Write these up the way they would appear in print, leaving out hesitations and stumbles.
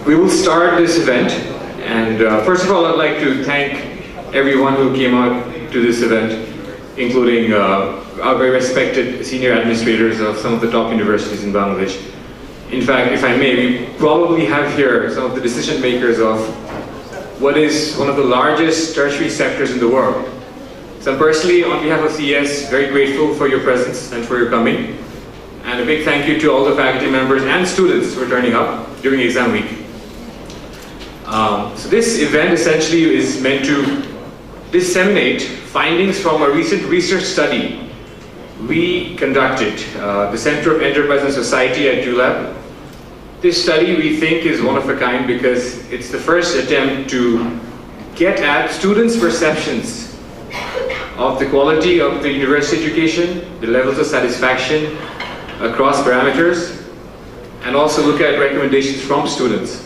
We will start this event, and first of all, I'd like to thank everyone who came out to this event, including our very respected senior administrators of some of the top universities in Bangladesh. In fact, if I may, we probably have here some of the decision makers of what is one of the largest tertiary sectors in the world. So I'm personally, on behalf of CES, very grateful for your presence and for your coming. And a big thank you to all the faculty members and students who are turning up during exam week. So this event essentially is meant to disseminate findings from a recent research study we conducted, the Center of Enterprise and Society at ULAB. This study we think is one of a kind because it's the first attempt to get at students' perceptions of the quality of the university education, the levels of satisfaction across parameters, and also look at recommendations from students.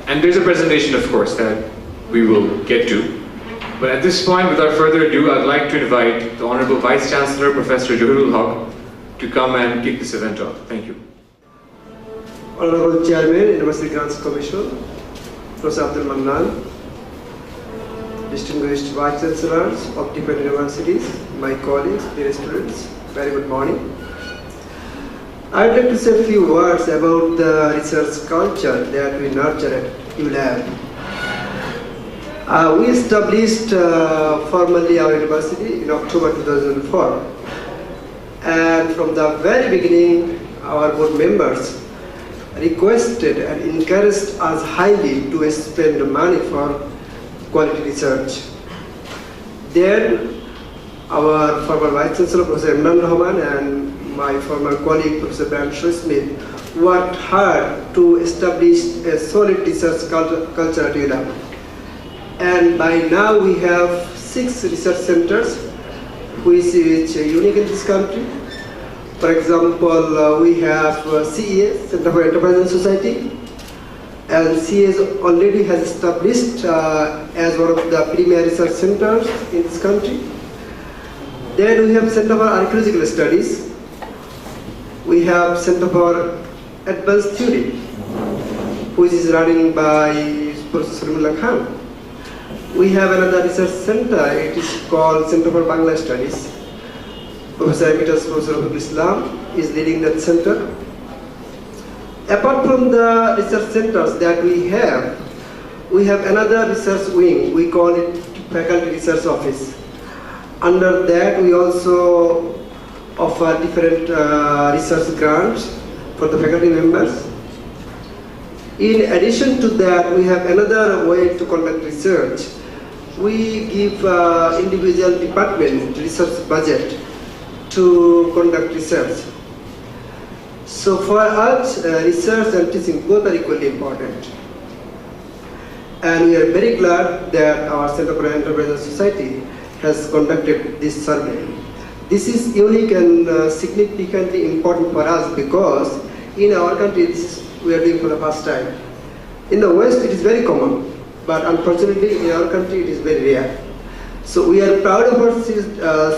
And there's a presentation, of course, that we will get to. But at this point, without further ado, I'd like to invite the Honorable Vice Chancellor, Professor Johurul Haq, to come and kick this event off. Thank you. Honorable Chairman, University Grants Commission, Professor Abdul Mannan, distinguished Vice Chancellors of different universities, my colleagues, dear students, very good morning. I'd like to say a few words about the research culture that we nurture at ULAB. We established formally our university in October 2004. And from the very beginning, our board members requested and encouraged us highly to spend money for quality research. Then, our former Vice Chancellor, Professor Imran Rahman, and my former colleague, Professor Brian Smith, worked hard to establish a solid research culture at ULAB. And by now we have 6 research centers, which is unique in this country. For example, we have CES, Center for Enterprise and Society, and CES already has established as one of the premier research centers in this country. Then we have Center for Archaeological Studies. We have Center for Advanced Theory, which is running by Professor Salimullah Khan. We have another research center, it is called Center for Bangla Studies. Professor Emeritus Professor of Islam is leading that center. Apart from the research centers that we have another research wing, we call it Faculty Research Office. Under that, we also offer different research grants for the faculty members. In addition to that, we have another way to conduct research. We give individual department research budget to conduct research. So for us, research and teaching both are equally important. And we are very glad that our Center for Enterprise and Society has conducted this survey. This is unique and significantly important for us because in our country, we are doing for the first time. In the West, it is very common, but unfortunately, in our country, it is very rare. So we are proud of our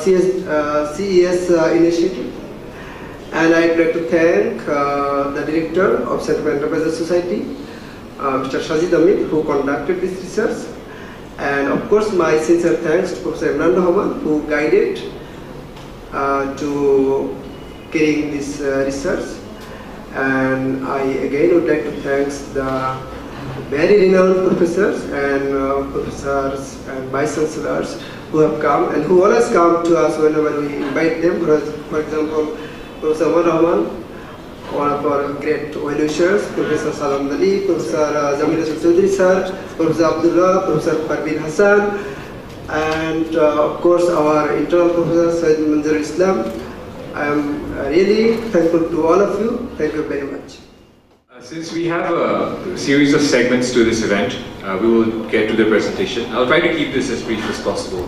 CES initiative, and I'd like to thank the director of Center for Enterprise Society, Mr. Shazid Amit, who conducted this research, and of course, my sincere thanks to Professor Imran Rahman, who guided to carrying this research. And I again would like to thank the very renowned professors and vice chancellors who have come and who always come to us whenever we invite them. For example, Professor Umar Rahman, one of our great well-wishers, Professor Salam Ali, Professor Jamil Chaudhary sir, Professor Abdullah, Professor Parveen Hassan, and of course our internal professor Syed Manzur Islam. I am really thankful to all of you. Thank you very much. Since we have a series of segments to this event, we will get to the presentation. I'll try to keep this as brief as possible.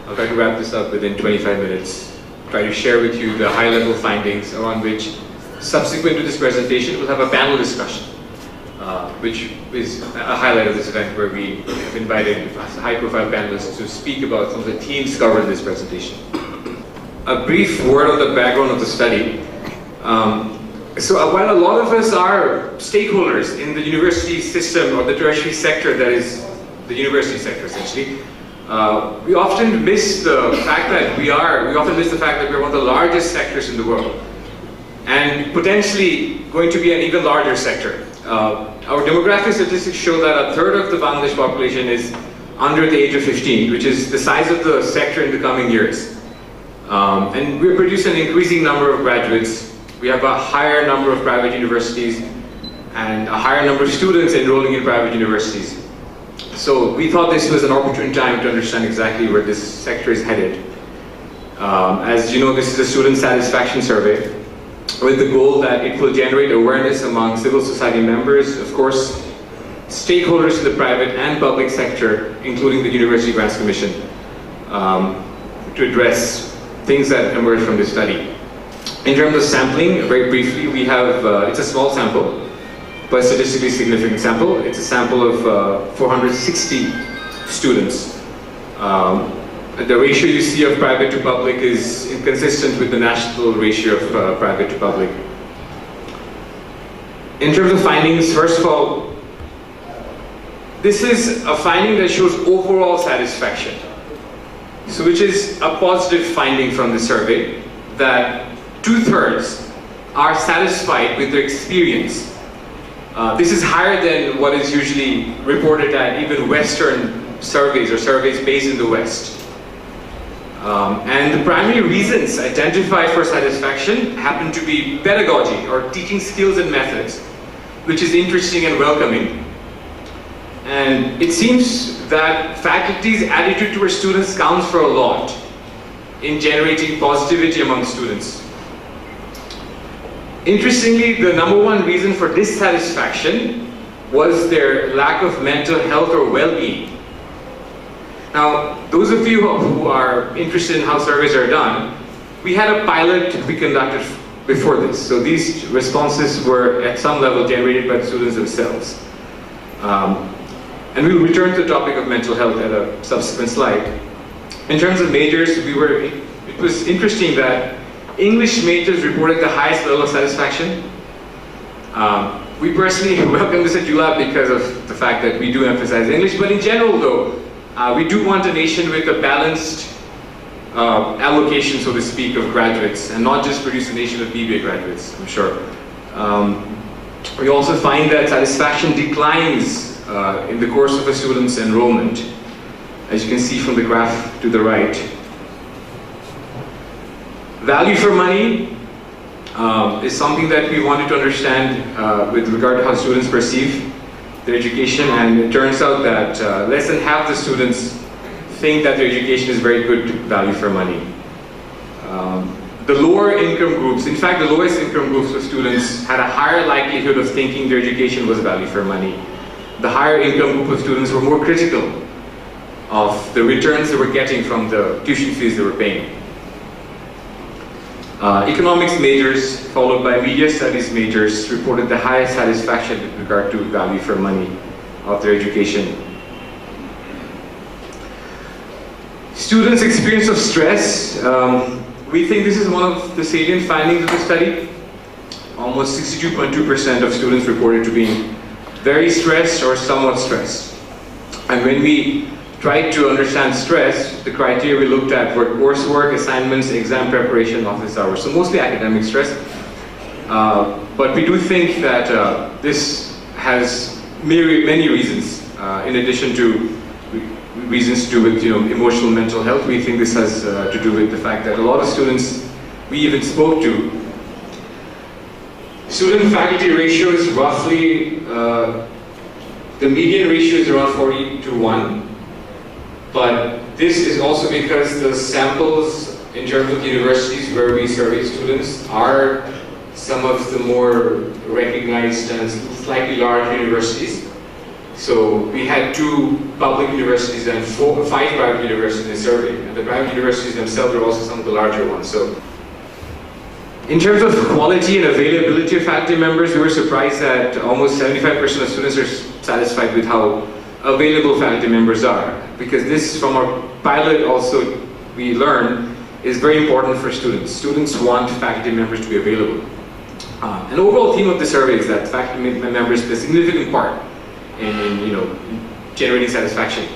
I'll try to wrap this up within 25 minutes. Try to share with you the high-level findings around which, subsequent to this presentation, we'll have a panel discussion, which is a highlight of this event where we have invited high-profile panelists to speak about some of the themes covered in this presentation. A brief word on the background of the study. So while a lot of us are stakeholders in the university system or the tertiary sector, that is the university sector essentially, we often miss the fact that we're one of the largest sectors in the world, and potentially going to be an even larger sector. Our demographic statistics show that a third of the Bangladesh population is under the age of 15, which is the size of the sector in the coming years. And we produce an increasing number of graduates. We have a higher number of private universities and a higher number of students enrolling in private universities. So we thought this was an opportune time to understand exactly where this sector is headed. As you know, this is a student satisfaction survey with the goal that it will generate awareness among civil society members, of course, stakeholders in the private and public sector, including the University Grants Commission, to address things that emerge from this study. In terms of sampling, very briefly, we have, it's a small sample, but a statistically significant sample. It's a sample of 460 students. The ratio you see of private to public is inconsistent with the national ratio of private to public. In terms of findings, first of all, this is a finding that shows overall satisfaction. So which is a positive finding from the survey, that 2/3 are satisfied with their experience. This is higher than what is usually reported at even Western surveys or surveys based in the West. And the primary reasons identified for satisfaction happen to be pedagogy or teaching skills and methods, which is interesting and welcoming. And it seems that faculty's attitude towards students counts for a lot in generating positivity among students. Interestingly, the #1 reason for dissatisfaction was their lack of mental health or well-being. Now, those of you who are interested in how surveys are done, we had a pilot we conducted before this. So these responses were at some level generated by the students themselves. And we'll return to the topic of mental health at a subsequent slide. In terms of majors, it was interesting that English majors reported the highest level of satisfaction. We personally welcome this at ULAB because of the fact that we do emphasize English, but in general though, we do want a nation with a balanced allocation, so to speak, of graduates, and not just produce a nation of BBA graduates, I'm sure. We also find that satisfaction declines in the course of a student's enrollment, as you can see from the graph to the right. Value for money is something that we wanted to understand with regard to how students perceive their education, and it turns out that less than half the students think that their education is very good value for money. The lower income groups, in fact the lowest income groups of students had a higher likelihood of thinking their education was value for money. The higher income group of students were more critical of the returns they were getting from the tuition fees they were paying. Economics majors, followed by media studies majors, reported the highest satisfaction with regard to value for money of their education. Students' experience of stress, we think this is one of the salient findings of the study. Almost 62.2% of students reported to being very stressed or somewhat stressed. And when we tried to understand stress, the criteria we looked at were coursework, assignments, exam preparation, office hours. So mostly academic stress. But we do think that this has many reasons. In addition to reasons to do with emotional mental health, we think this has to do with the fact that a lot of students we even spoke to, student-faculty ratio is roughly, the median ratio is around 40:1. But this is also because the samples in terms of universities where we survey students are some of the more recognized and slightly large universities. So we had 2 public universities and 5 private universities in the survey, and the private universities themselves are also some of the larger ones. So in terms of quality and availability of faculty members, we were surprised that almost 75% of students are satisfied with how available faculty members are, because this, from our pilot also, we learned, is very important for students. Students want faculty members to be available. An overall theme of the survey is that faculty members play a significant part in generating satisfaction.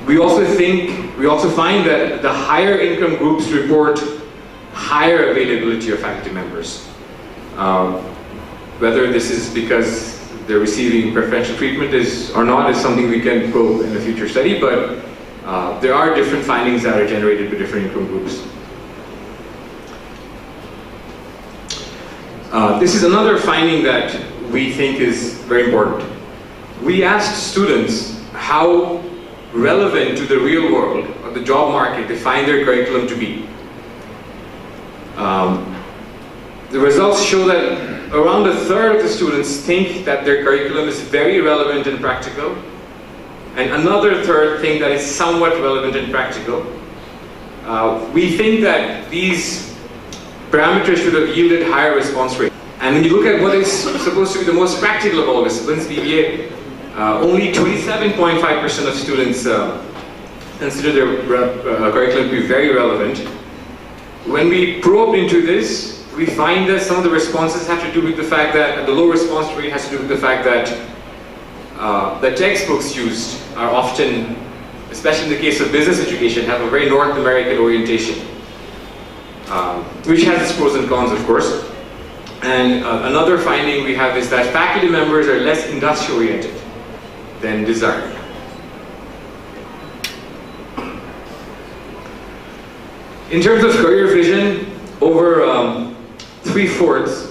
We also find that the higher income groups report higher availability of faculty members. Whether this is because they're receiving preferential treatment or not is something we can probe in a future study, but there are different findings that are generated with different income groups. This is another finding that we think is very important. We asked students how relevant to the real world or the job market they find their curriculum to be. The results show that around a third of the students think that their curriculum is very relevant and practical, and another third think that it's somewhat relevant and practical. We think that these parameters should have yielded higher response rate. And when you look at what is supposed to be the most practical of all disciplines, BBA, only 27.5% of students consider their curriculum to be very relevant. When we probe into this, we find that some of the responses have to do with the fact that the low response rate has to do with the fact that the textbooks used are often, especially in the case of business education, have a very North American orientation, which has its pros and cons, of course. And another finding we have is that faculty members are less industry oriented than desired. In terms of career vision, over 3/4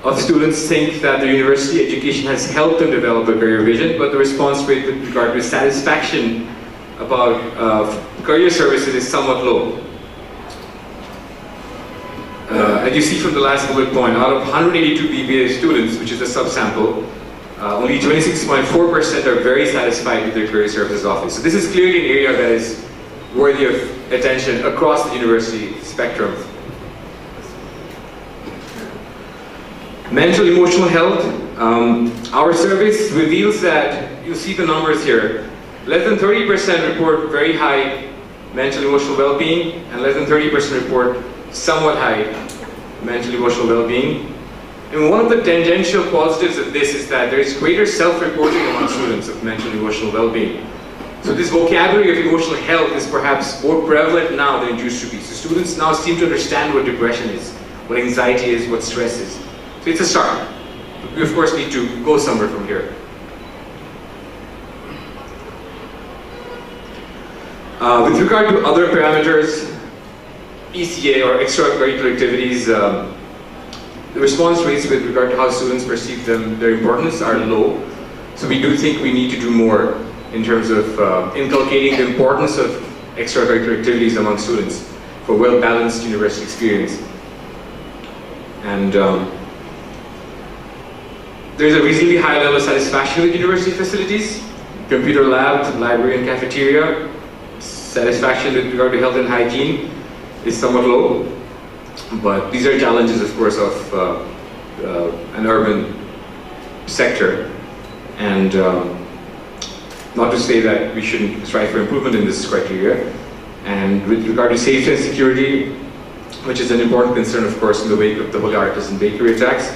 of students think that their university education has helped them develop a career vision, but the response rate with regard to satisfaction about career services is somewhat low. As you see from the last bullet point, out of 182 BBA students, which is a subsample, only 26.4% are very satisfied with their career services office. So this is clearly an area that is worthy of attention across the university spectrum. Mental emotional health. Our service reveals that, you see the numbers here, less than 30% report very high mental emotional well-being, and less than 30% report somewhat high mental emotional well-being. And one of the tangential positives of this is that there is greater self-reporting among students of mental emotional well-being. So this vocabulary of emotional health is perhaps more prevalent now than it used to be. So students now seem to understand what depression is, what anxiety is, what stress is. So it's a start. We of course need to go somewhere from here. With regard to other parameters, ECA or extracurricular activities, the response rates with regard to how students perceive their importance are low. So we do think we need to do more in terms of inculcating the importance of extracurricular activities among students for well-balanced university experience. And there's a reasonably high level of satisfaction with university facilities, computer lab, library and cafeteria. Satisfaction with regard to health and hygiene is somewhat low, but these are challenges, of course, of an urban sector, and not to say that we shouldn't strive for improvement in this criteria. And with regard to safety and security, which is an important concern, of course, in the wake of the Holy Artisan Bakery attacks,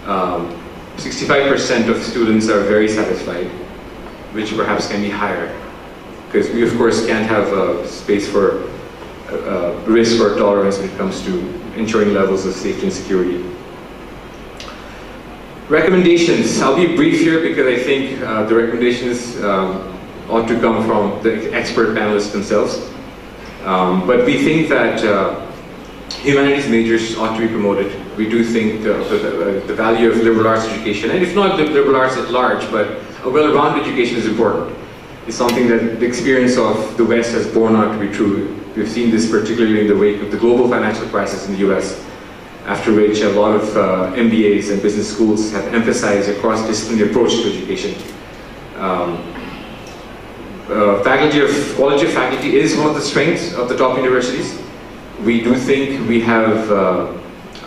65% of students are very satisfied, which perhaps can be higher, because we, of course, can't have a space for risk or tolerance when it comes to ensuring levels of safety and security. Recommendations. I'll be brief here because I think the recommendations ought to come from the expert panelists themselves. But we think that humanities majors ought to be promoted. We do think the value of liberal arts education, and if not liberal arts at large, but a well-rounded education is important. It's something that the experience of the West has borne out to be true. We've seen this particularly in the wake of the global financial crisis in the US, after which a lot of MBAs and business schools have emphasized a cross-disciplinary approach to education. Quality of faculty is one of the strengths of the top universities. We do think we have,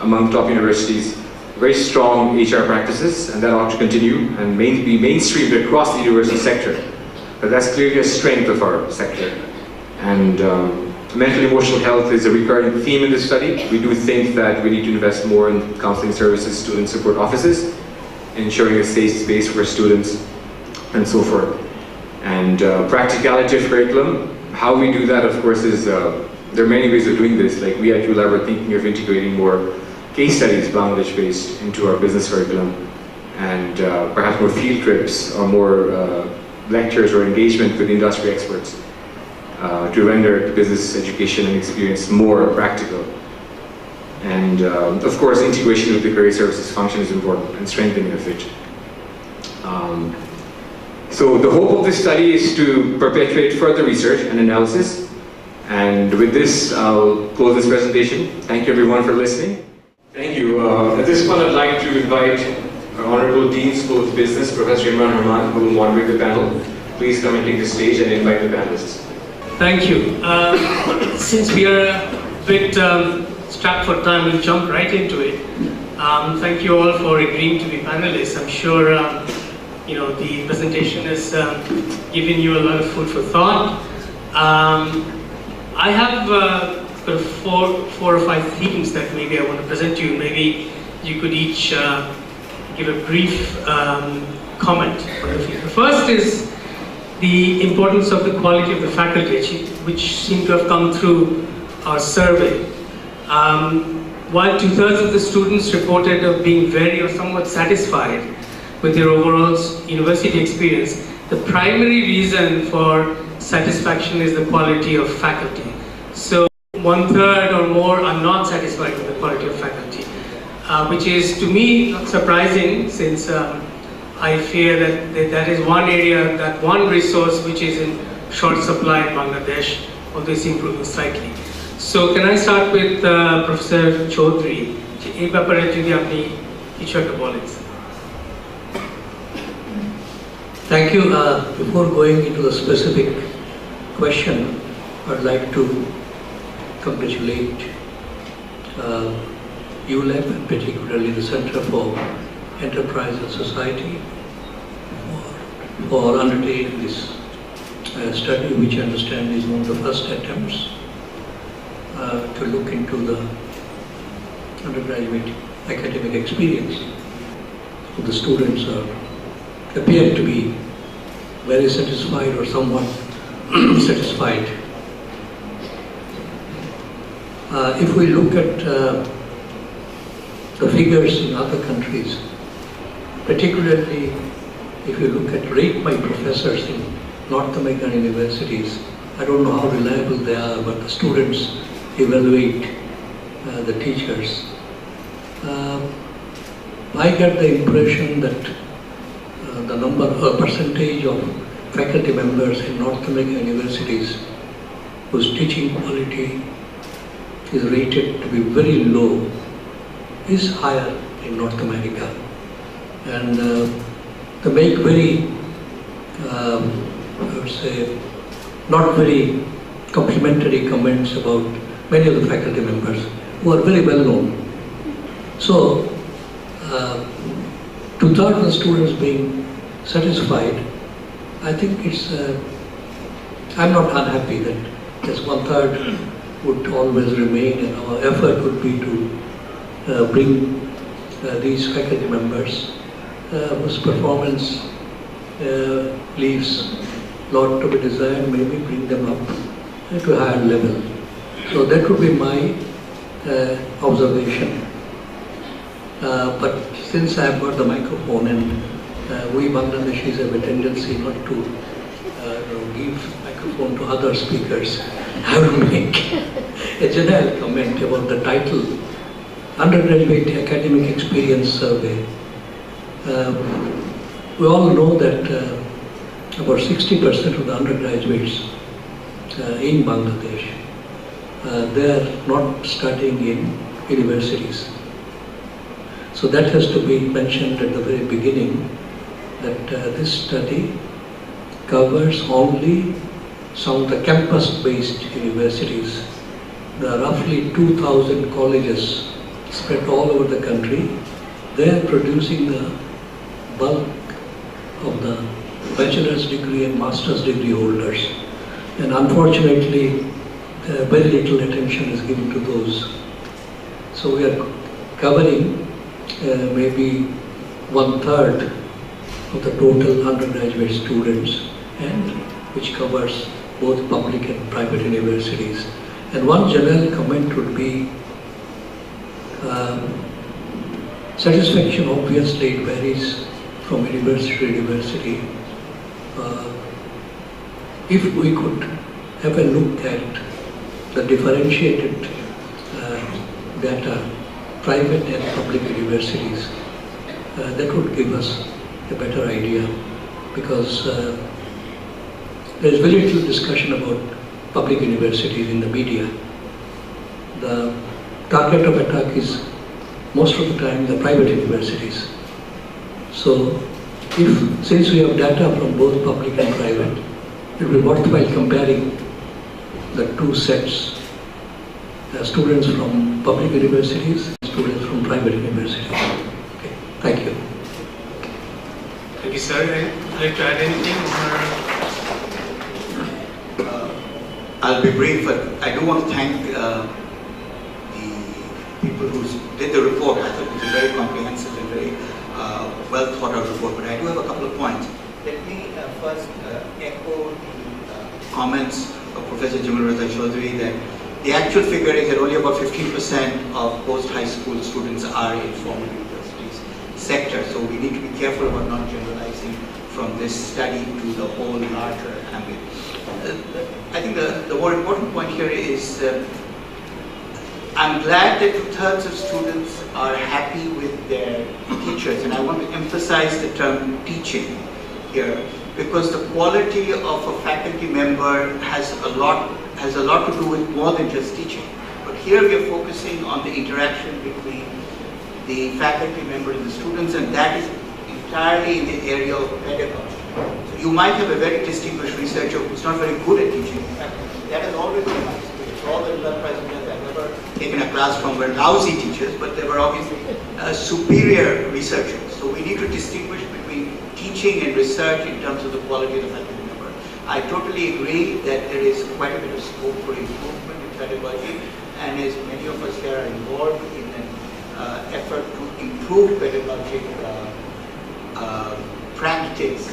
among top universities, very strong HR practices, and that ought to continue and be mainstreamed across the university sector. But that's clearly a strength of our sector. And Mental emotional health is a recurring theme in this study. We do think that we need to invest more in counseling services, student support offices, ensuring a safe space for students, and so forth. And practicality of curriculum, how we do that, of course, is there are many ways of doing this. Like we at ULAB are thinking of integrating more case studies, Bangladesh-based, into our business curriculum, and perhaps more field trips or more lectures or engagement with industry experts to render the business education and experience more practical. And of course, integration with the career services function is important, and strengthening of it. So the hope of this study is to perpetuate further research and analysis. And with this, I'll close this presentation. Thank you everyone for listening. Thank you. At this point, I'd like to invite our Honorable Dean, School of Business, Professor Imran Rahman, who will moderate the panel. Please come and take the stage and invite the panelists. Thank you. Since we are a bit strapped for time, we'll jump right into it. Thank you all for agreeing to be panelists. I'm sure the presentation has given you a lot of food for thought. I have sort of four or five themes that maybe I want to present to you. Maybe you could each give a brief comment on the theme. The first is the importance of the quality of the faculty, which seem to have come through our survey. While 2/3 of the students reported of being very or somewhat satisfied with their overall university experience, the primary reason for satisfaction is the quality of faculty. So 1/3 or more are not satisfied with the quality of faculty, which is to me not surprising, since I fear that that is one area, that one resource which is in short supply in Bangladesh, although it's improving slightly. So can I start with Professor Chaudhary? এই ব্যাপারে যদি আপনি কিছু একটা বলেন। Thank you. Before going into the specific question, I'd like to congratulate ULAB, and particularly the Center for Enterprise and Society, for undertaking this study, which I understand is one of the first attempts to look into the undergraduate academic experience. So the students appear to be very satisfied or somewhat satisfied. If we look at the figures in other countries, particularly if you look at rate my professors in North American universities, I don't know how reliable they are, but the students evaluate the teachers. I get the impression that the number or percentage of faculty members in North American universities whose teaching quality is rated to be very low is higher in North America. And to make very, I would say, not very complimentary comments about many of the faculty members who are very well known. So, 2/3 of the students being satisfied, I think it's, I'm not unhappy that this 1/3 would always remain, and our effort would be to bring these faculty members whose performance leaves a lot to be desired, maybe bring them up to a higher level. So that would be my observation. But since I've got the microphone, and we Bangladeshis have a tendency not to give microphone to other speakers, I will make a general comment about the title, Undergraduate Academic Experience Survey. We all know that about 60% of the undergraduates in Bangladesh, they are not studying in universities. So that has to be mentioned at the very beginning, that this study covers only some of the campus-based universities. There are roughly 2,000 colleges spread all over the country. They are producing the bulk of the bachelor's degree and master's degree holders. And unfortunately, very little attention is given to those. So we are covering maybe 1/3 of the total undergraduate students, and which covers both public and private universities. And one general comment would be satisfaction. Obviously it varies from university to university. If we could have a look at the differentiated data, private and public universities, that would give us a better idea, because there is very little discussion about public universities in the media. The target of attack is most of the time the private universities. So since we have data from both public and private, it will be worthwhile comparing the two sets, students from public universities, students from private universities. Okay. Thank you. Thank you, sir. I'd like to add anything? I'll be brief, but I do want to thank the people who did the report. I thought it was a very comprehensive and very well thought out report, but I do have a couple of points. Let me first echo the comments of Professor Jamal Raza Chaudhary that the actual figure is that only about 15% of post-high school students are in formal universities sector. So we need to be careful about not generalizing from this study to the whole larger ambit. I think the more important point here is I'm glad that 2/3 of students are happy with their teachers, and I want to emphasize the term teaching here, because the quality of a faculty member has a lot to do with more than just teaching. But here we are focusing on the interaction between the faculty member and the students, and that is entirely in the area of pedagogy. So you might have a very distinguished researcher who's not very good at teaching. In fact, that has always been my experience. All the ULAB presidents I've ever taken a class from were lousy teachers, but they were obviously superior researchers. So we need to distinguish between teaching and research in terms of the quality of the faculty member. I totally agree that there is quite a bit of scope for improvement in pedagogy, and as many of us here are involved in an effort to improve pedagogic practice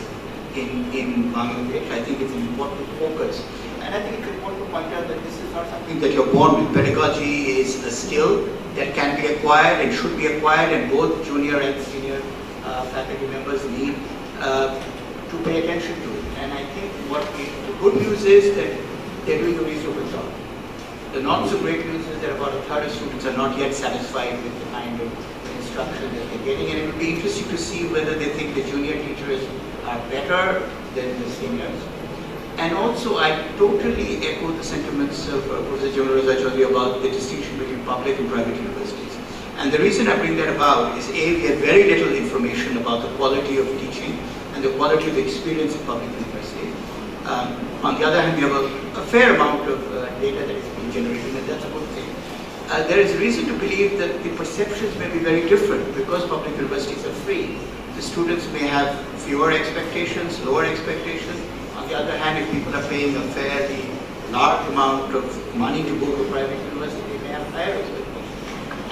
in Bangladesh, I think it's an important focus. And I think it's important to point out that this is not something that you're born with. Pedagogy is a skill that can be acquired and should be acquired, and both junior and senior faculty members need to pay attention to it. And I think the good news is that they're doing a reasonable job. The not so great news is that about 1/3 of students are not yet satisfied with the kind of instruction that they're getting, and it would be interesting to see whether they think the junior teachers are better than the seniors. And also, I totally echo the sentiments of Professor Jamal Raza Chaudhary about the distinction between public and private universities. And the reason I bring that about is, A, we have very little information about the quality of teaching and the quality of the experience of public universities. On the other hand, we have a fair amount of data that is being generated, and that's a good thing. There is reason to believe that the perceptions may be very different because public universities are free. The students may have fewer expectations, lower expectations. On the other hand, if people are paying a fairly large amount of money to go to a private university, they may have higher expectations.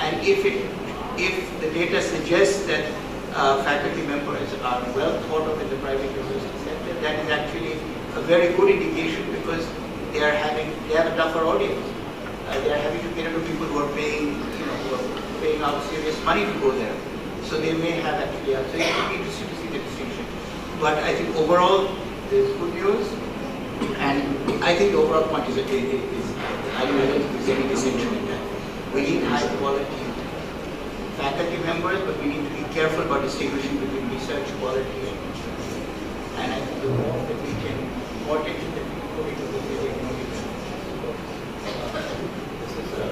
And if the data suggests that faculty members are well thought of in the private university sector, that is actually a very good indication, because they have a tougher audience. They are having to cater to people who are paying out serious money to go there. So they may have actually, so it will be interesting to see the distinction. But I think overall, there's good news, and I think the overall point is I don't think there's any distinction in that. We need high quality faculty members, but we need to be careful about distinguishing between research quality and teaching. And I think the more that we can, more attention that we put into this area, more we can. This is a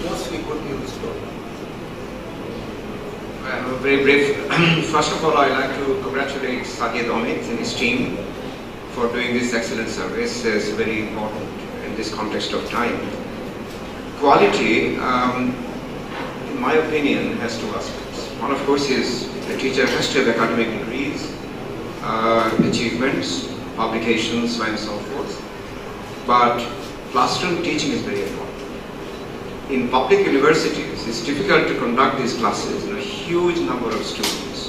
mostly good news story. Well, very brief. First of all, I'd like to congratulate Sajid Amit and his team for doing this excellent service. It's very important in this context of time. Quality, in my opinion, has two aspects. One, of course, is the teacher has to have academic degrees, achievements, publications, and so forth. But classroom teaching is very important. In public universities, it's difficult to conduct these classes in a huge number of students.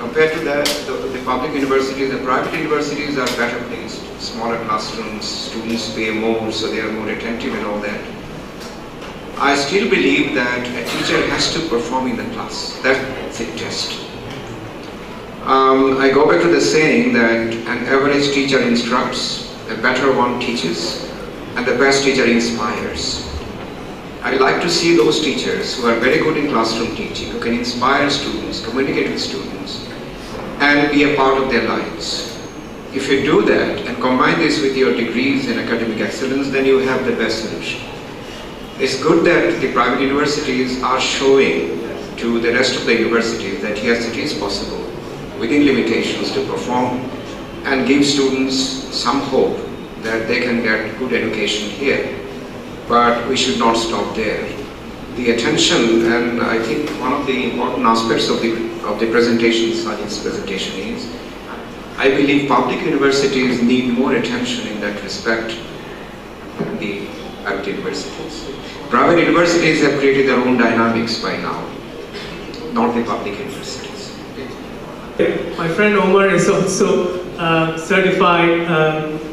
Compared to that, the public universities, the private universities are better placed. Smaller classrooms, students pay more, so they are more attentive and all that. I still believe that a teacher has to perform in the class. That's a test. I go back to the saying that an average teacher instructs, a better one teaches, and the best teacher inspires. I like to see those teachers who are very good in classroom teaching, who can inspire students, communicate with students, and be a part of their lives. If you do that and combine this with your degrees in academic excellence, then you have the best solution. It's good that the private universities are showing to the rest of the universities that yes, it is possible, within limitations, to perform and give students some hope that they can get good education here. But we should not stop there. The attention, and I think one of the important aspects of the presentation, Sajid's presentation is, I believe public universities need more attention in that respect than the private universities. Private universities have created their own dynamics by now, not the public universities. My friend Omar is also certified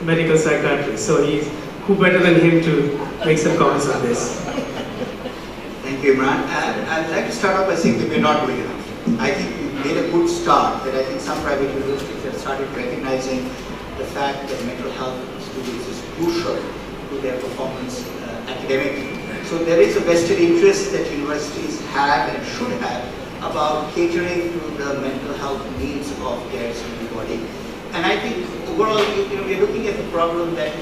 medical psychiatrist, so who better than him to make some comments on this? Thank you, Imran. I'd like to start off by saying that we're not doing enough. I think we made a good start, but I think some private universities have started recognizing the fact that mental health of students is crucial to their performance academically. So there is a vested interest that universities have and should have about catering to the mental health needs of their student body. And I think overall, we're looking at a problem that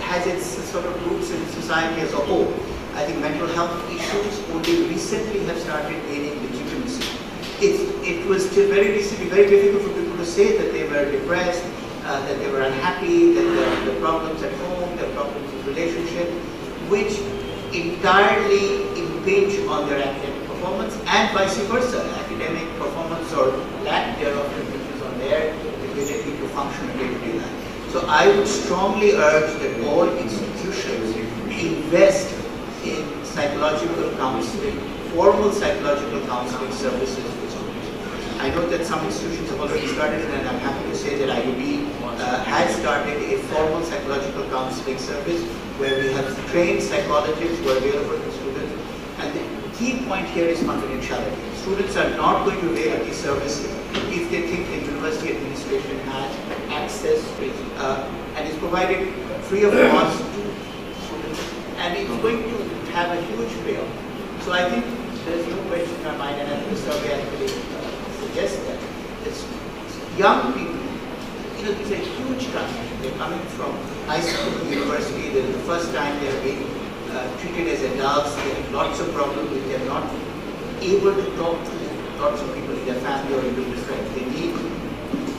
has its sort of roots in society as a whole. I think mental health issues only recently have started gaining legitimacy. It was still very recently very difficult for people to say that they were depressed, that they were unhappy, that there were problems at home, there were problems in relationship, which entirely impinge on their academic performance, and vice versa. Academic performance or lack thereof impinges on their ability to function in day-to-day life. So I would strongly urge that all institutions invest in psychological counseling, formal psychological counseling services for students. I know that some institutions have already started, and I'm happy to say that IUB has started a formal psychological counseling service where we have trained psychologists who are available to students. And the key point here is confidentiality. Students are not going to avail of these services if they think the university administration has access and is provided free of cost to students, and it's going to have a huge payoff. So I think there's no question in our mind, and I think the survey actually suggests that it's young people, these are huge transitions. They're coming from high school to university. This is the first time they're being treated as adults. They have lots of problems which they're not able to talk to lots of people in their family or even friends. They need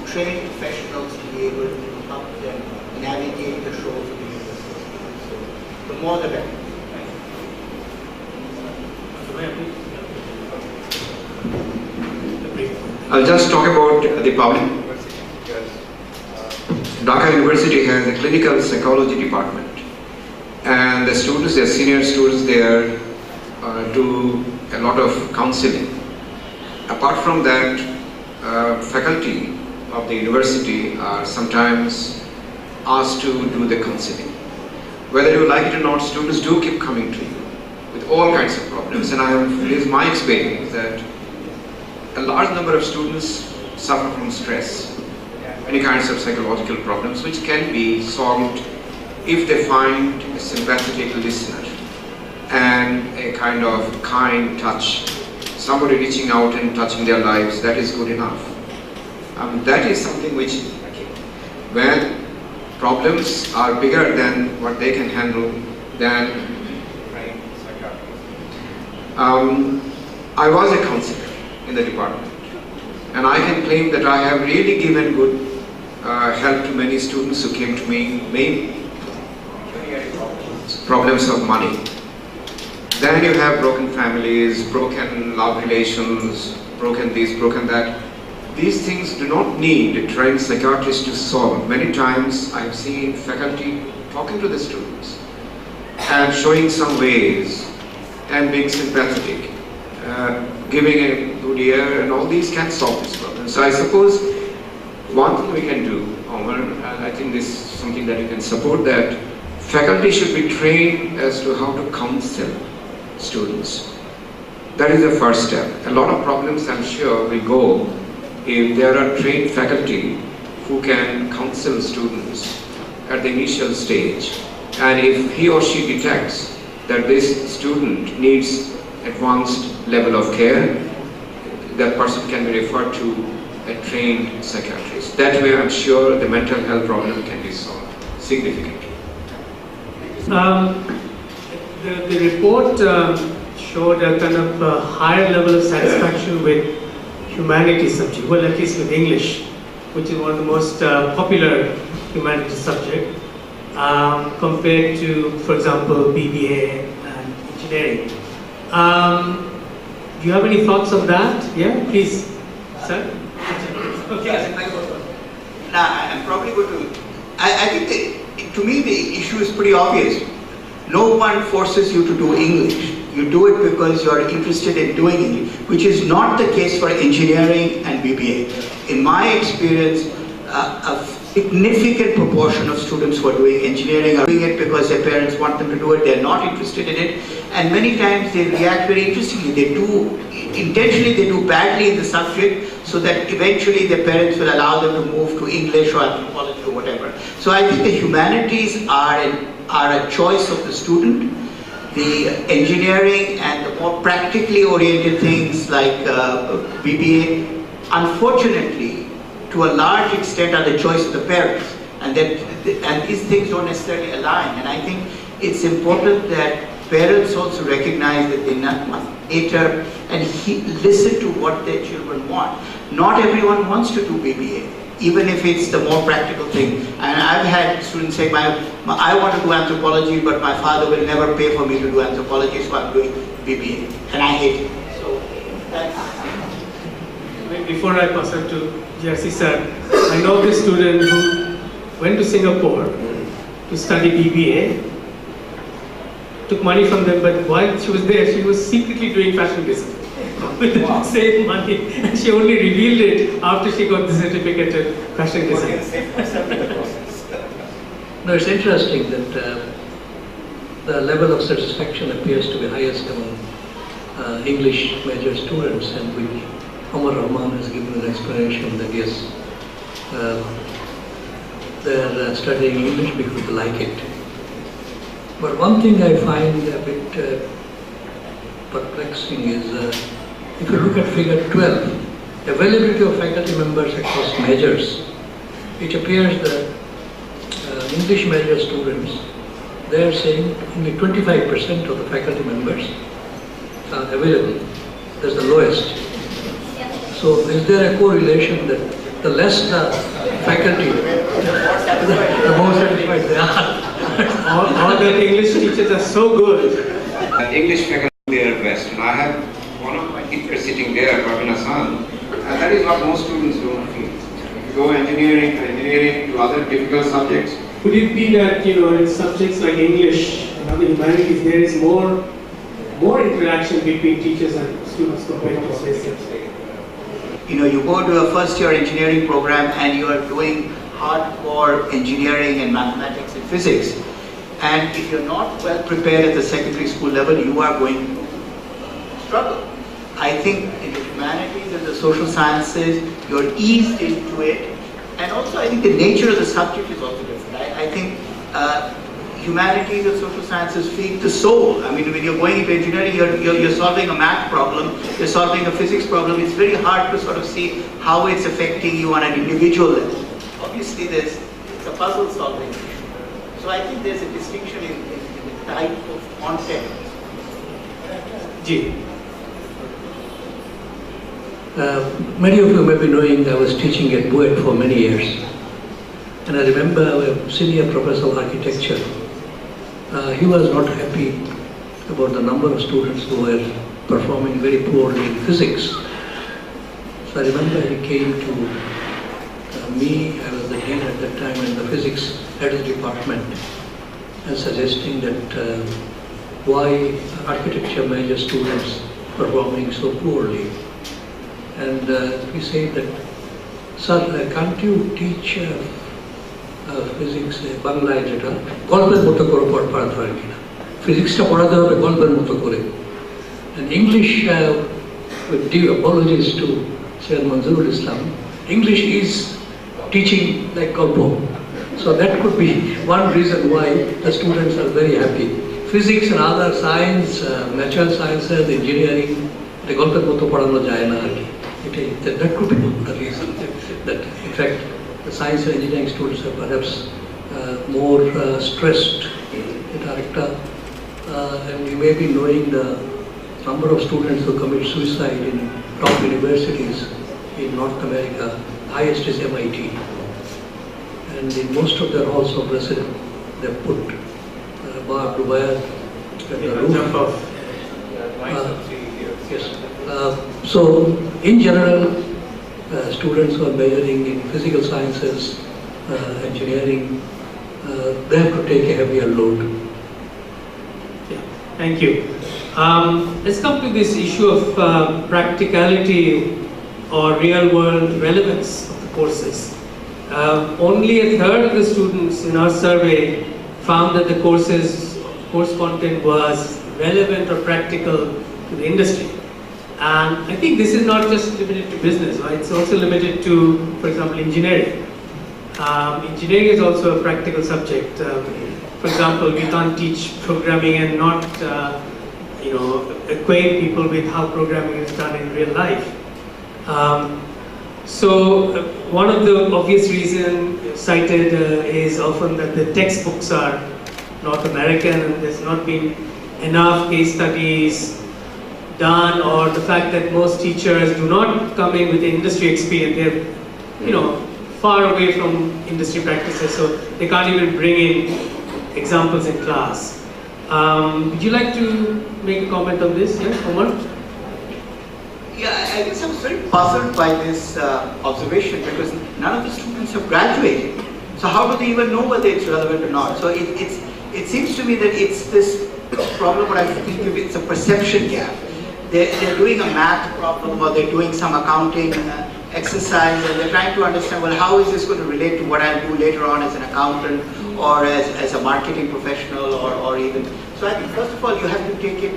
trained professionals to be able to help them navigate the shores of the university. So the more the better. I'll just talk about the public university because Dhaka University has a clinical psychology department, and the students, their senior students there, do a lot of counseling. Apart from that, faculty of the university are sometimes asked to do the counseling. Whether you like it or not, students do keep coming to you with all kinds of problems, and it is my experience that a large number of students suffer from stress, many kinds of psychological problems which can be solved if they find a sympathetic listener and a kind of kind touch, somebody reaching out and touching their lives. That is good enough. That is something which, when problems are bigger than what they can handle, then I was a counselor in the department, and I can claim that I have really given good help to many students who came to me, mainly problems of money. Then you have broken families, broken love relations, broken this, broken that. these things do not need a trained psychiatrist to solve. Many times I've seen faculty talking to the students and showing some ways and being sympathetic, giving a good ear, and all these can solve this problem. So I suppose one thing we can do, Omar, and I think this is something that you can support, that faculty should be trained as to how to counsel students. That is the first step. A lot of problems, I'm sure, will go if there are trained faculty who can counsel students at the initial stage. And if he or she detects that this student needs advanced level of care, that person can be referred to a trained psychiatrist. That way, I'm sure the mental health problem can be solved significantly. The report showed a kind of higher level of satisfaction with humanities subject, well, at least with English, which is one of the most popular humanities subject, compared to, for example, BBA and engineering. Do you have any thoughts on that? Yeah, please, sir. Okay. I'm probably going to. I think to me the issue is pretty obvious. No one forces you to do English. You do it because you are interested in doing English, which is not the case for engineering and BBA. In my experience, a significant proportion of students who are doing engineering are doing it because their parents want them to do it, they're not interested in it, and many times they react very interestingly. They do, intentionally they do badly in the subject so that eventually their parents will allow them to move to English or anthropology or whatever. So I think the humanities are a choice of the student. The engineering and the more practically oriented things like BBA, unfortunately, to a large extent are the choice of the parents, and these things don't necessarily align. And I think it's important that parents also recognize that they must cater and listen to what their children want. Not everyone wants to do BBA, even if it's the more practical thing. And I've had students say, I want to do anthropology, but my father will never pay for me to do anthropology, so I'm doing BBA, and I hate it. So that's... Before I pass it to Jersey sir, I know this student who went to Singapore to study BBA, took money from them, but while she was there, she was secretly doing fashion design with the same money, and she only revealed it after she got the certificate in fashion design. No, it's interesting that the level of satisfaction appears to be highest among English major students, and which Omar Rahman has given an explanation that yes, they're studying English because they like it. But one thing I find a bit perplexing is if you look at figure 12, availability of faculty members across majors, it appears that English major students, they are saying only 25% of the faculty members are available. That's the lowest. So is there a correlation that the less the faculty, the more satisfied they are? All the English teachers are so good. English faculty are their best. And I have one of my teachers sitting there, Praveen Hassan, and that is what most students don't feel. If you go engineering to other difficult subjects. Could it be that, in subjects like English and other humanities, there is more interaction between teachers and students compared to subjects? You go to a first year engineering program and you are doing hardcore engineering and mathematics and physics. And if you're not well prepared at the secondary school level, you are going to struggle. I think in the humanities and the social sciences, you're eased into it. And also I think the nature of the subject is also different. I think humanities and social sciences feed the soul. I mean, when you're going into engineering, you're solving a math problem, you're solving a physics problem. It's very hard to sort of see how it's affecting you on an individual level. Obviously, it's a puzzle solving issue. So I think there's a distinction in the type of content. Ji. Many of you may be knowing I was teaching at BUET for many years. And I remember our senior professor of architecture, he was not happy about the number of students who were performing very poorly in physics. So I remember he came to me, I was the dean at that time in the physics head department, and suggesting that why architecture major students performing so poorly. And we said that, sir, can't you teach physics, Bangla, etc. গল্পের মতো করে পড়াতে হয় কিনা, ফিজিক্সটা পড়াতে হবে গল্পের মতো করে, and English, with due apologies to Syed Manzurul Islam, English is teaching like golpo. So that could be one reason why the students are very happy. Physics and other science, natural sciences, engineering, the golpet moto porano jay na arki. That could be the reason that in fact the science and engineering students are perhaps more stressed. And you may be knowing the number of students who commit suicide in top universities in North America. Highest is MIT. And in most of their halls of residence, they put barbed wire at the roof. Yes. So, in general, students who are majoring in physical sciences, engineering, they have to take a heavier load. Yeah. Thank you. Let's come to this issue of practicality or real-world relevance of the courses. Only a third of the students in our survey found that the course content was relevant or practical to the industry. And I think this is not just limited to business, right? It's also limited to, for example, engineering. Engineering is also a practical subject. For example, we can't teach programming and not, acquaint people with how programming is done in real life. So one of the obvious reasons cited is often that the textbooks are North American and there's not been enough case studies done, or the fact that most teachers do not come in with industry experience. They're far away from industry practices, so they can't even bring in examples in class. Would you like to make a comment on this? Yes, Omar? Yeah, I guess I was very puzzled by this observation because none of the students have graduated. So how do they even know whether it's relevant or not? So it seems to me that it's this problem, what I think of it's a perception gap. They're doing a math problem or they're doing some accounting exercise and they're trying to understand, well, how is this going to relate to what I'll do later on as an accountant or as a marketing professional or even. So I think first of all, you have to take it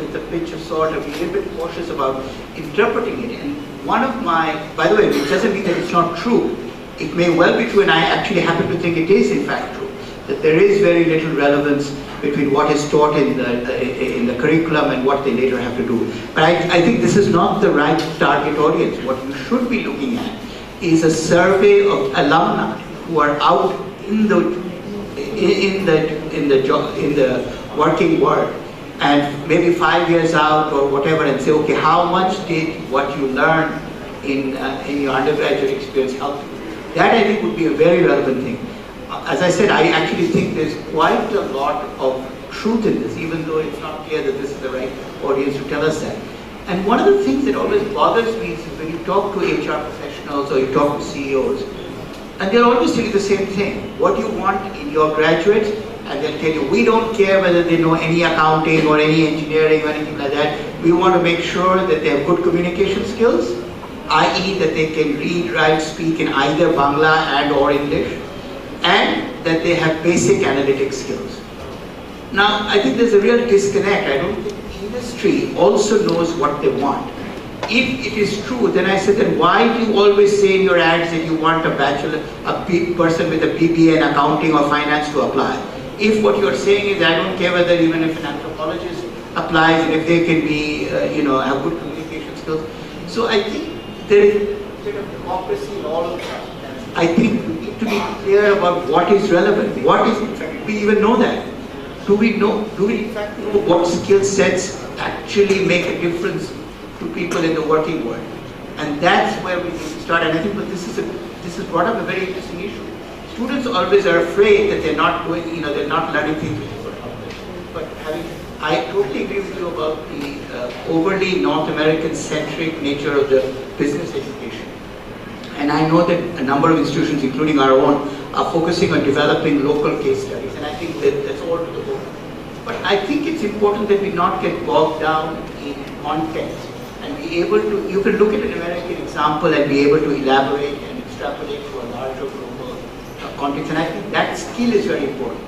with a pinch of salt and be a little bit cautious about interpreting it. And one of my, by the way, it doesn't mean that it's not true. It may well be true, and I actually happen to think it is in fact true, that there is very little relevance between what is taught in the curriculum and what they later have to do. But I think this is not the right target audience. What you should be looking at is a survey of alumni who are out in the working world, and maybe 5 years out or whatever, and say, okay, how much did what you learned in your undergraduate experience help you? That I think would be a very relevant thing. As I said, I actually think there's quite a lot of truth in this, even though it's not clear that this is the right audience to tell us that. And one of the things that always bothers me is when you talk to HR professionals or you talk to CEOs, and they'll always tell you the same thing. What do you want in your graduates? And they'll tell you, we don't care whether they know any accounting or any engineering or anything like that. We want to make sure that they have good communication skills, i.e. that they can read, write, speak in either Bangla and or English, and that they have basic analytic skills. Now, I think there's a real disconnect. I don't think industry also knows what they want. If it is true, then I said, then why do you always say in your ads that you want a person with a BBA in accounting or finance to apply? If what you're saying is, I don't care whether even if an anthropologist applies and if they can be, have good communication skills. So I think there is a bit of democracy in all of that. I think we need to be clear about what is relevant. What is, in fact, do we even know that? Do we in fact know what skill sets actually make a difference to people in the working world? And that's where we need to start. And I think this is brought up a very interesting issue. Students always are afraid that they're not going, they're not learning things which is going to help them. But I totally agree with you about the overly North American centric nature of the business education. And I know that a number of institutions, including our own, are focusing on developing local case studies, and I think that that's all to the board. But I think it's important that we not get bogged down in context and be able to, you can look at an American example and be able to elaborate and extrapolate to a larger global context, and I think that skill is very important.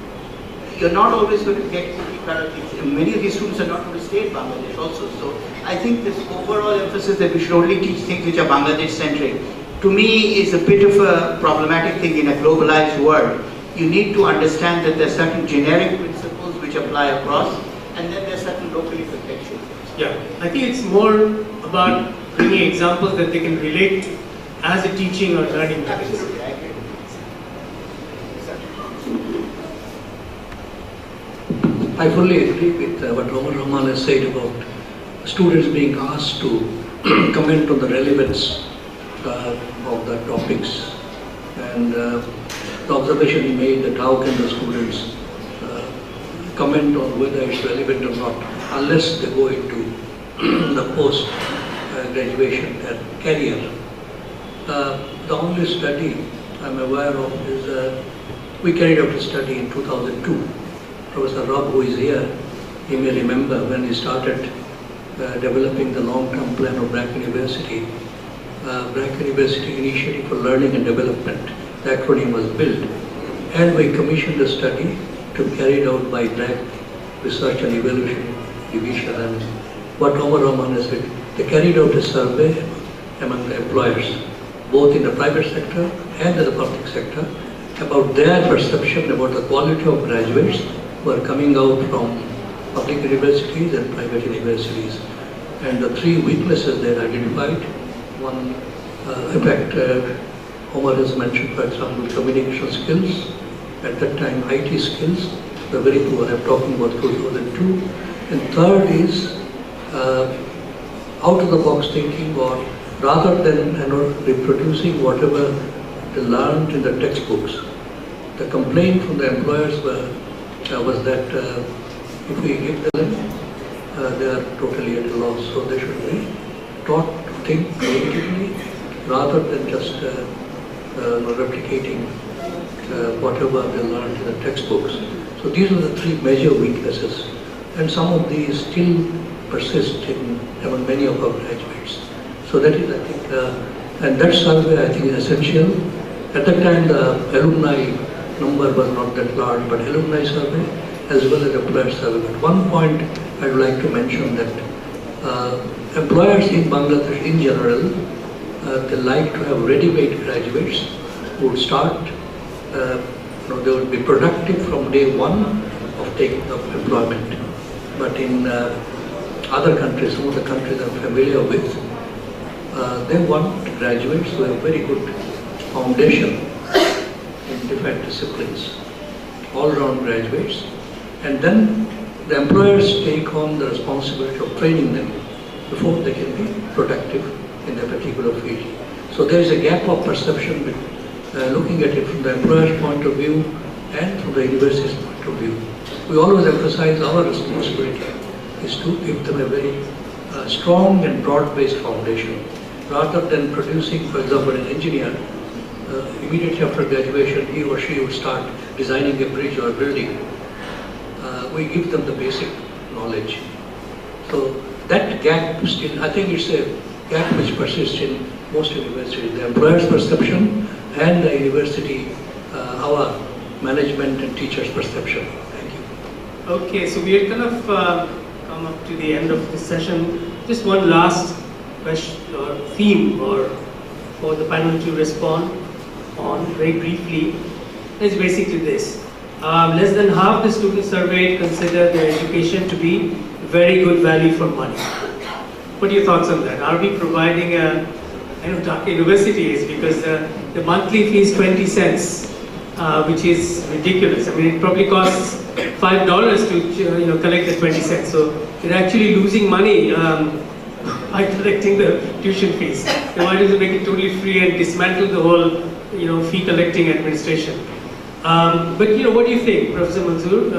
You're not always going to get things. Many of these students are not going to stay in Bangladesh also, so I think this overall emphasis that we should only teach things which are Bangladesh-centric, to me is a bit of a problematic thing in a globalized world. You need to understand that there are certain generic principles which apply across, and then there are certain locally contextual things. Yeah, I think it's more about bringing examples that they can relate to as a teaching or learning method. Absolutely, I agree. I fully agree with what Omar Rahman has said about students being asked to comment on the relevance of the topics, and the observation he made that how can the students comment on whether it's relevant or not unless they go into the post-graduation career. The only study I'm aware of is we carried out a study in 2002. Professor Rob, who is here, he may remember when he started developing the long-term plan of BRAC University. BRAC University Initiative for Learning and Development, the acronym was built, and we commissioned a study to be carried out by BRAC Research and Evaluation Division. And what Omar Rahman has said, they carried out a survey among the employers, both in the private sector and in the public sector, about their perception about the quality of graduates who are coming out from public universities and private universities. And the three weaknesses they identified, one, in fact, Omar has mentioned, for example, communication skills. At that time, IT skills were very poor. I'm talking about 2002. And third is out-of-the-box thinking, or rather than reproducing whatever they learned in the textbooks. The complaint from the employers was that if we give them, they are totally at a loss. So they should be taught to think creatively rather than just replicating whatever they learned in the textbooks. So these are the three major weaknesses, and some of these still persist among many of our graduates. So that is, I think, and that survey I think is essential. At that time the alumni number was not that large, but alumni survey as well as employer survey. But one point I would like to mention that employers in Bangladesh in general, they like to have ready-made graduates who would start, they would be productive from day one of taking up employment. But in other countries, some of the countries I'm familiar with, they want graduates who have very good foundation in different disciplines, all-round graduates, and then the employers take on the responsibility of training them before they can be productive in a particular field. So there is a gap of perception looking at it from the employer's point of view and from the university's point of view. We always emphasize our responsibility is to give them a very strong and broad-based foundation, rather than producing, for example, an engineer. Immediately after graduation, he or she would start designing a bridge or a building. We give them the basic knowledge. So that gap still, I think it's a gap which persists in most universities. The employer's perception and the university, our management and teachers' perception. Thank you. Okay, so we are kind of come up to the end of this session. Just one last question or theme or for the panel to respond on very briefly is basically this. Less than half the students surveyed consider their education to be very good value for money. What are your thoughts on that? Are we providing a, I know Dhaka University is, because the monthly fee is 20 cents, which is ridiculous. I mean, it probably costs $5 to collect the 20 cents. So they're actually losing money by collecting the tuition fees. They might as well make it totally free and dismantle the whole fee collecting administration. But what do you think, Professor Manzoor,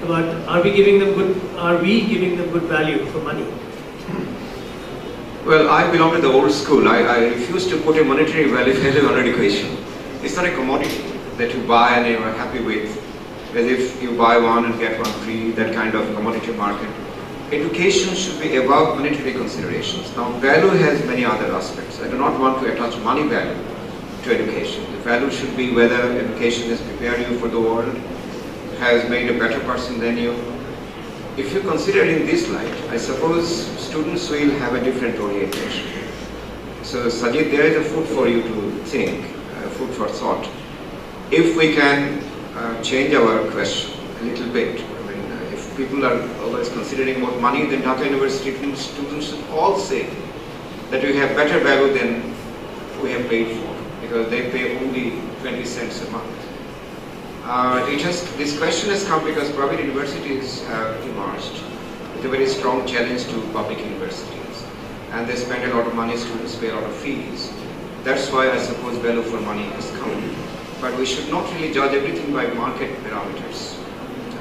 about are we giving them good value for money? Well, I belong to the old school. I refuse to put a monetary value on education. It's not a commodity that you buy and you're happy with, as if you buy one and get one free, that kind of commodity market. Education should be above monetary considerations. Now, value has many other aspects. I do not want to attach money value to education. The value should be whether education has prepared you for the world, has made a better person than you. If you consider it in this light, I suppose students will have a different orientation. So Sajid, there is a food for you to think, food for thought. If we can change our question a little bit, I mean, if people are always considering more money, then Dhaka University students should all say that we have better value than we have paid for, because they pay only 20 cents a month. This question has come because private universities have emerged with a very strong challenge to public universities, and they spend a lot of money, students pay a lot of fees. That's why I suppose value for money has come. But we should not really judge everything by market parameters.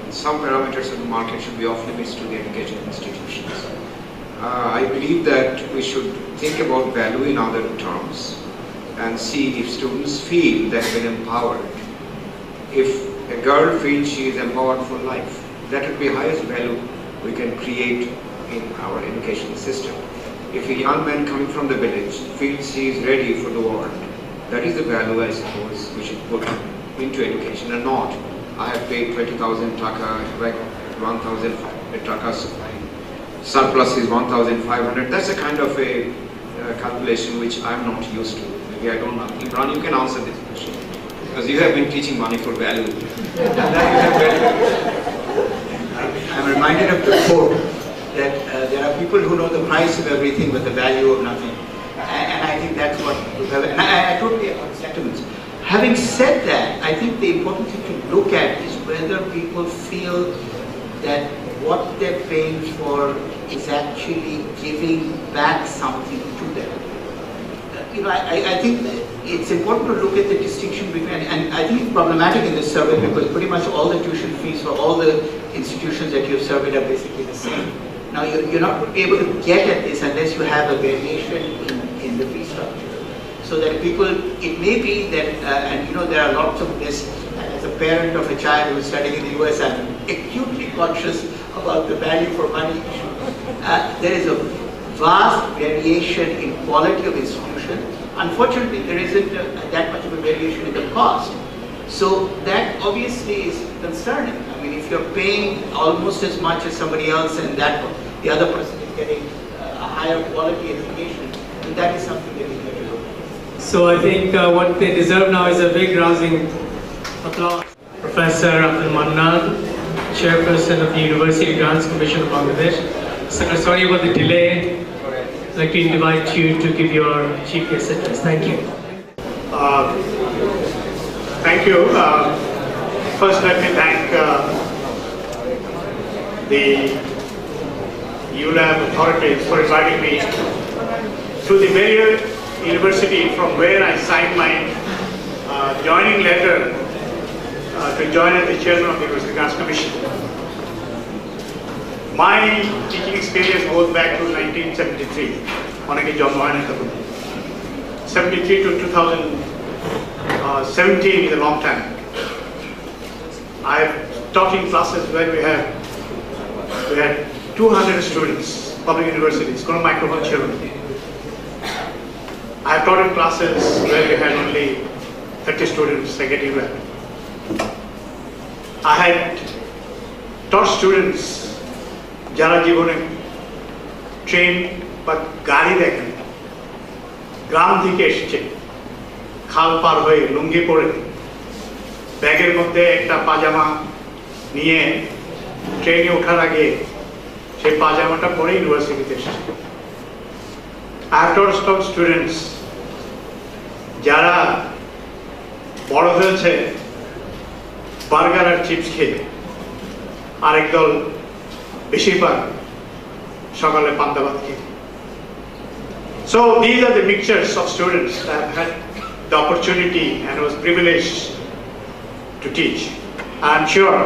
And some parameters of the market should be off limits to the education institutions. I believe that we should think about value in other terms and see if students feel that they're empowered. If a girl feels she is empowered for life, that would be the highest value we can create in our education system. If a young man coming from the village feels he is ready for the world, that is the value I suppose we should put into education, and not, I have paid 20,000 taka, like 1,500 taka, surplus is 1,500. That's a kind of a calculation which I'm not used to. Maybe I don't know. Imran, you can answer this question, because you have been teaching money for value. I'm reminded of the quote that there are people who know the price of everything but the value of nothing. And I think that's what we have. And I totally agree with sentiments. Having said that, I think the important thing to look at is whether people feel that what they're paying for is actually giving back something to them. You know, I think it's important to look at the distinction between, and I think it's problematic in this survey because pretty much all the tuition fees for all the institutions that you've surveyed are basically the same. Now, you're not able to get at this unless you have a variation in the fee structure. So that people, it may be that, and you know, there are lots of this, as a parent of a child who is studying in the US, I'm acutely conscious about the value for money issue. There is a vast variation in quality of institution. Unfortunately, there isn't that much of a variation in the cost. So that obviously is concerning. I mean, if you're paying almost as much as somebody else and that the other person is getting a higher quality education, then that is something that we have to look at. So I think what they deserve now is a big rousing applause. Professor Abdul Mannan, Chairperson of the University Grants Commission of Bangladesh. Sir, sorry about the delay. I'd like to invite you to give your chief guest address. Thank you. Thank you. First, let me thank the ULAB authorities for inviting me to the very university from where I signed my joining letter to join as the chairman of the University Grants Commission. My teaching experience goes back to 1973. Onake John 73 to 2017 is a long time. I've taught in classes where we had 200 students, public universities, kono microphone children. I have taught in classes where we had only 30 students, like at ULAB. I had taught students যারা জীবনে train বা গাড়ি দেখেন, গ্রাম থেকে এসছে, খাল পার হয়ে লুঙ্গি পরে ব্যাগের মধ্যে একটা পাজামা নিয়ে ট্রেনে ওঠার আগে সেই পাজামাটা পরে ইউনিভার্সিটিতে এসেছে। I have taught students যারা বড় হয়েছে বার্গার আর চিপস খেয়ে, আরেক দল বেশিরভাগ সকালে পান্তা ভাত খেয়ে। So these are the mixtures of students that I have had the opportunity and was privileged to teach. I am sure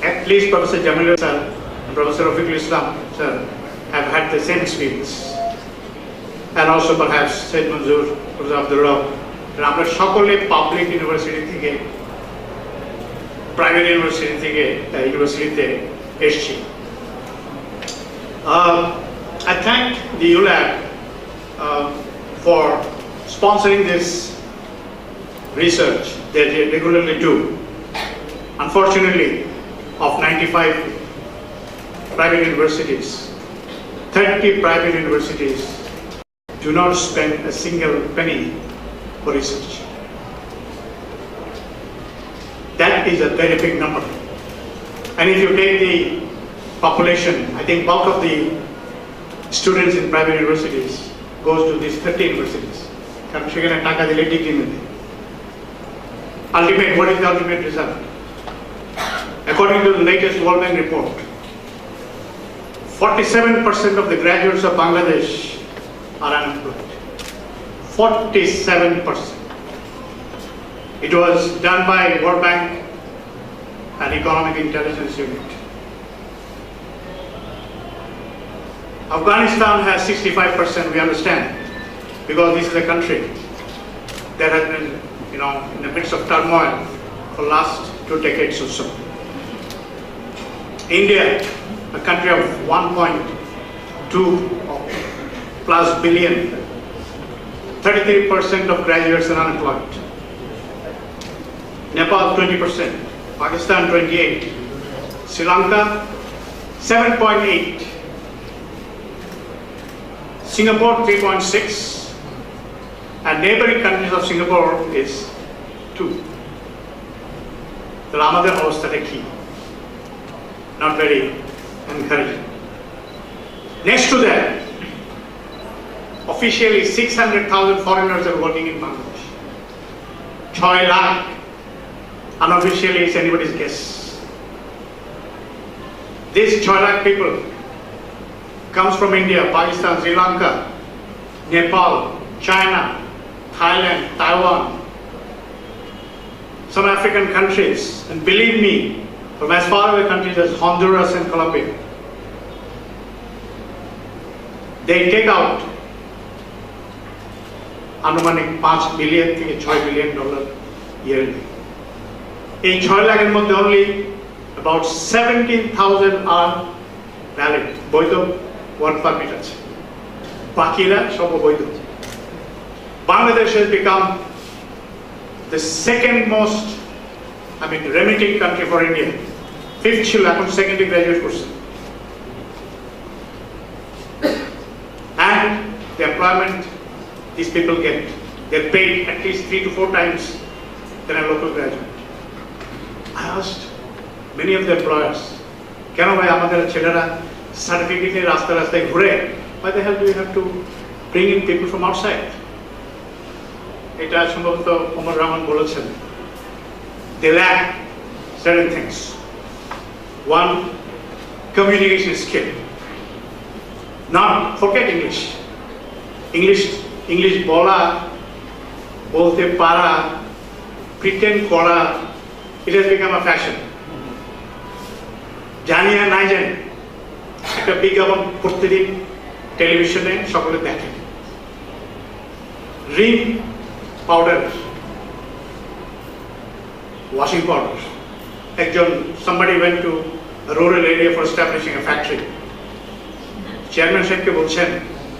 at least Professor Jamil sir and Professor Rafiqul Islam sir have had the same experience. and also perhaps Said Manzoor, Professor Abdullah, আমরা সকলে public university থেকে private ইউনিভার্সিটিতে এসেছি। I thank the ULAB for sponsoring this research that they regularly do. Unfortunately, of 95 private universities, 30 private universities do not spend a single penny for research. That is a very big number. And if you take the population, I think bulk of the students in private universities goes to these 30 universities. Ultimate, what is the ultimate result? According to the latest World Bank report, 47% of the graduates of Bangladesh are unemployed. 47%. It was done by World Bank and Economic Intelligence Unit. Afghanistan has 65%, we understand, because this is a country that has been, in the midst of turmoil for the last 2 decades or so. India, a country of 1.2 plus billion, 33% of graduates are unemployed. Nepal 20%, Pakistan 28%, Sri Lanka 7.8%, Singapore 3.6%, and neighboring countries of Singapore is 2%. The Ramadan অবস্থাটা কি? Not very encouraging. Next to that, officially 600,000 foreigners are working in Bangladesh. 6 lakh. Unofficially, it's anybody's guess. These 6 lakh people comes from India, Pakistan, Sri Lanka, Nepal, China, Thailand, Taiwan, some African countries, and believe me, from as far away countries as Honduras and Colombia. They take out anumanik $5 billion to $6 billion yearly. In 6 লাখের মধ্যে only about 17,000 are valid, বৈধ work permit আছে। বাকিরা সব অবৈধ। Bangladesh has become the second most, remitting country for India. 5th ছিল, এখন secondary graduate করছে। And the employment these people get, they're paid at least 3 to 4 times than a local graduate. I asked many of the employers, কেন ভাই আমাদের ছেলেরা সার্টিফিকেটে রাস্তায় ঘুরে, why the hell do you have to bring in people from outside? এটা সম্ভবত ওমর রহমান বলেছেন, they lack certain things. One, communication skill. Not forget English. English বলা, বলতে পারা, pretend করা, it has become a fashion. জানি আর নাই জানি, একটা বিজ্ঞাপন প্রতিদিন টেলিভিশনে সকলে দেখে। Ring powder, washing powder. Somebody went to a rural area for establishing a factory. Chairman সাহেবকে বলছেন,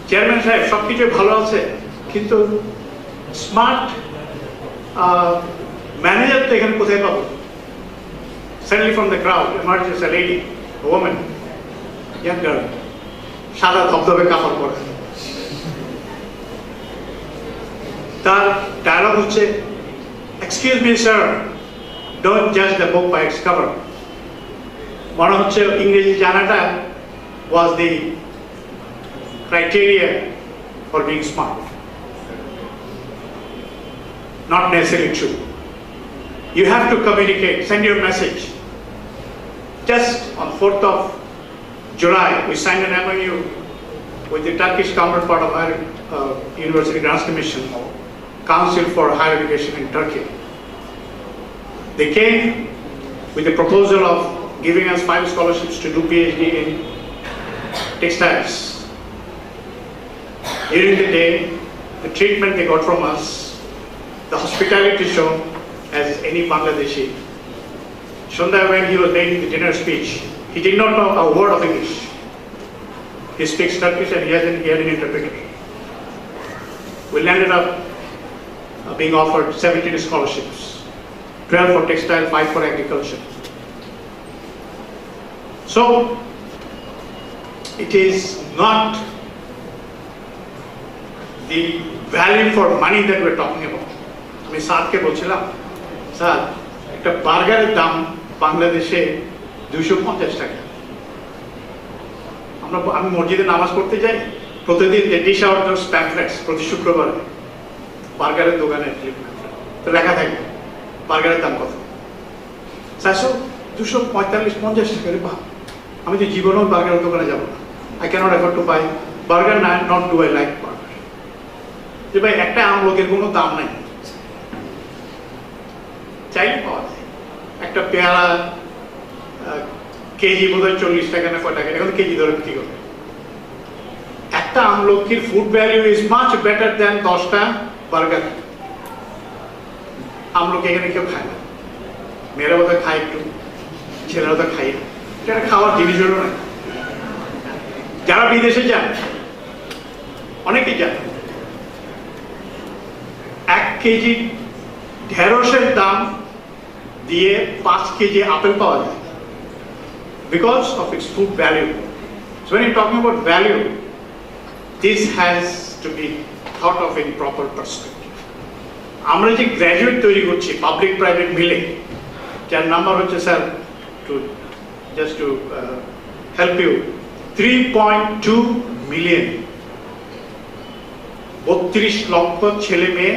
চেয়ারম্যান সাহেব সবকিছু ভালো আছে, কিন্তু স্মার্ট ম্যানেজার তো এখানে কোথায় পাবো? Suddenly from the crowd emerges a lady, a woman, young girl, সাদা ধবধবে কাপড় পরা। তার ডায়লগ হচ্ছে, excuse me sir, don't judge the book by its cover. মনে হচ্ছে ইংরেজি জানাটা was the criteria for being smart. Not necessarily true. You have to communicate, send your message. Just on 4th of July, we signed an MOU with the Turkish counterpart of Higher University Grants Commission, Council for Higher Education in Turkey. They came with a proposal of giving us 5 scholarships to do PhD in textiles. During the day, the treatment they got from us, the hospitality shown as any Bangladeshi. Shunda, when he was making the dinner speech, he did not know a word of English. He speaks Turkish and he had an interpreter. We landed up being offered 17 scholarships, 12 for textile, 5 for agriculture. So, it is not the value for money that we're talking about. আমি স্যারকে বলছিলাম, sir একটা বার্গারের দাম বাংলাদেশে 250 টাকা। আমি মসজিদে নামাজ পড়তে যাই, প্রতিদিন they dish out those pamphlets প্রতি শুক্রবার বার্গারের দোকানে তো লেখা থাকে বার্গারের দাম কত। 245-50 টাকা রে বাপ, আমি তো জীবনেও বার্গারের দোকানে যাব না। I cannot afford to buy burger, not do I like burger. যে ভাই একটা আমলকের কোনো দাম নাই, চাইলে পাওয়া যায়। একটা পেয়ারা কেজি বোধহয় 40 টাকা না কয় টাকা, এখন কেজি ধরে বিক্রি করে। একটা আমলকির food value is much better than 10টা বার্গার। আমলকি এখানে কেউ খায় না, মেয়েরা বোধহয় খায় একটু, ছেলেরা তো খায় না, এটা খাওয়ার জিনিসও নয়। যারা বিদেশে যান, অনেকেই যান, 1 কেজি ঢেঁড়সের দাম দিয়ে 5 কেজি আপেল পাওয়া যায়, because of its food value. So when you're talking about value, this has to be thought of in proper perspective. আমরা যে গ্র্যাজুয়েট তৈরি করছি পাবলিক প্রাইভেট মিলে, যার নাম্বার হচ্ছে sir just to help you, 3.2 million, 32 লক্ষ ছেলে মেয়ে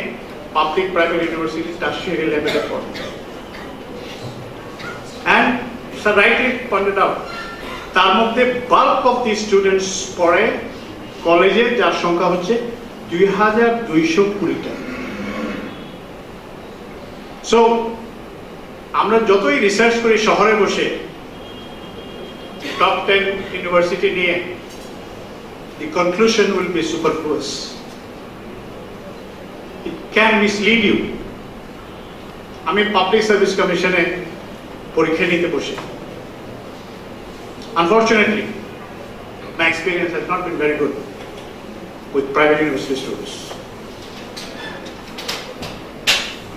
পাবলিক প্রাইভেট ইউনিভার্সিটি টারশিয়ারি লেভেলে পড়ে। And sir rightly pointed out, তার মধ্যে bulk of the students পড়ে কলেজে, যার সংখ্যা হচ্ছে 2220টা। So আমরা যতই রিসার্চ করি শহরে বসে top 10 ইউনিভার্সিটি নিয়ে, the conclusion will be superfluous. It can mislead you. আমি পাবলিক সার্ভিস কমিশনে পরীক্ষা নিতে বসে, unfortunately my experience has not been very good with private university students.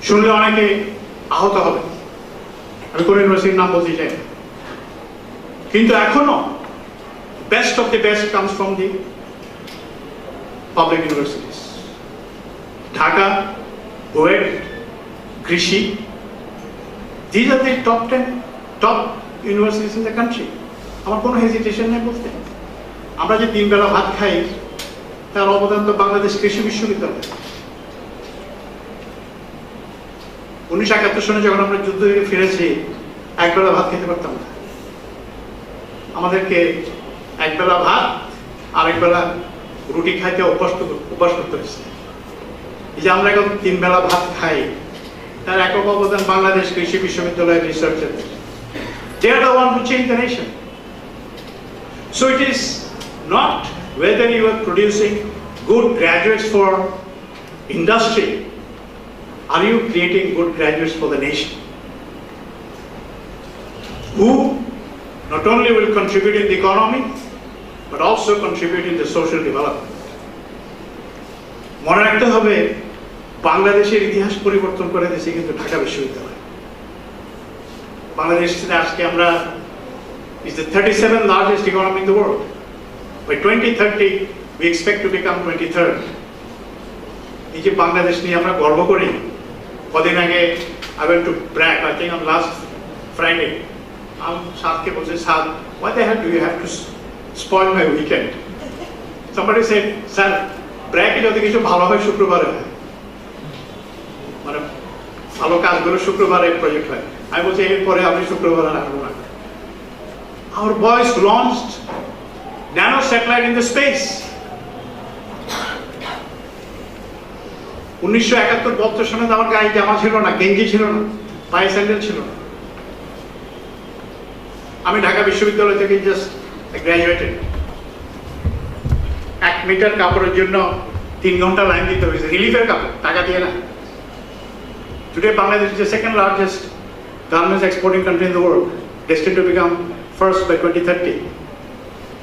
শুনলে অনেকে আহত হবে, আমি কোন ইউনিভার্সিটির নাম বলতে চাই না, কিন্তু এখনো best of the best comes from the public universities. Dhaka, Buet, Krishi, these are the top universities in the country. আমার কোনো হেজিটেশন নেই বলতে। আমরা যে 3 বেলা ভাত খাই, তার অবদান তো বাংলাদেশ কৃষি বিশ্ববিদ্যালয়। 1971 সনে যখন আমরা যুদ্ধ থেকে ফিরেছি, 1 বেলা ভাত খেতে পারতাম না। আমাদেরকে 1 বেলা ভাত আর 1 বেলা রুটি খাইতে অভ্যাস করতে হয়েছে। এই যে আমরা এখন 3 বেলা ভাত খাই, তার একক অবদান বাংলাদেশ কৃষি বিশ্ববিদ্যালয়ের রিসার্চের। They are the one who change the nation. So it is not whether you are producing good graduates for industry, are you creating good graduates for the nation, who not only will contribute in the economy, but also contribute in the social development. মনে রাখতে হবে, বাংলাদেশের ইতিহাস পরিবর্তন করে দিয়েছে কিন্তু ঢাকা বিশ্ববিদ্যালয়। বাংলাদেশ আজকে আমরা is the 37th largest economy in the world. By 2030, we expect to become 23rd. এই যে বাংলাদেশ নিয়ে আমরা গর্ব করি, কদিন আগে I went to brag, I think on last Friday, I'm সাথকে বলছে, sir, why the hell do you have to spoil my weekend? Somebody said, sir, ব্র্যাকে যদি কিছু ভালো হয় শুক্রবারে হয়, মানে ভালো কাজগুলো শুক্রবারে প্রজেক্ট হয়। আমি বলছি এরপরে আপনি শুক্রবারে রাখবো না। Our boys launched nano satellite in the space. 1971 সনে আমার গায়ে জামা ছিল না, গেঞ্জি ছিল না, পায়ে স্যান্ডেল ছিল না। আমি ঢাকা বিশ্ববিদ্যালয় থেকে জাস্ট গ্র্যাজুয়েটেড। 1 মিটার কাপড়ের জন্য 3 ঘন্টা লাইন দিতে হয়েছে, রিলিফের কাপড়, টাকা দিয়ে না। Today Bangladesh is the second largest garments exporting country in the world, destined to become first by 2030.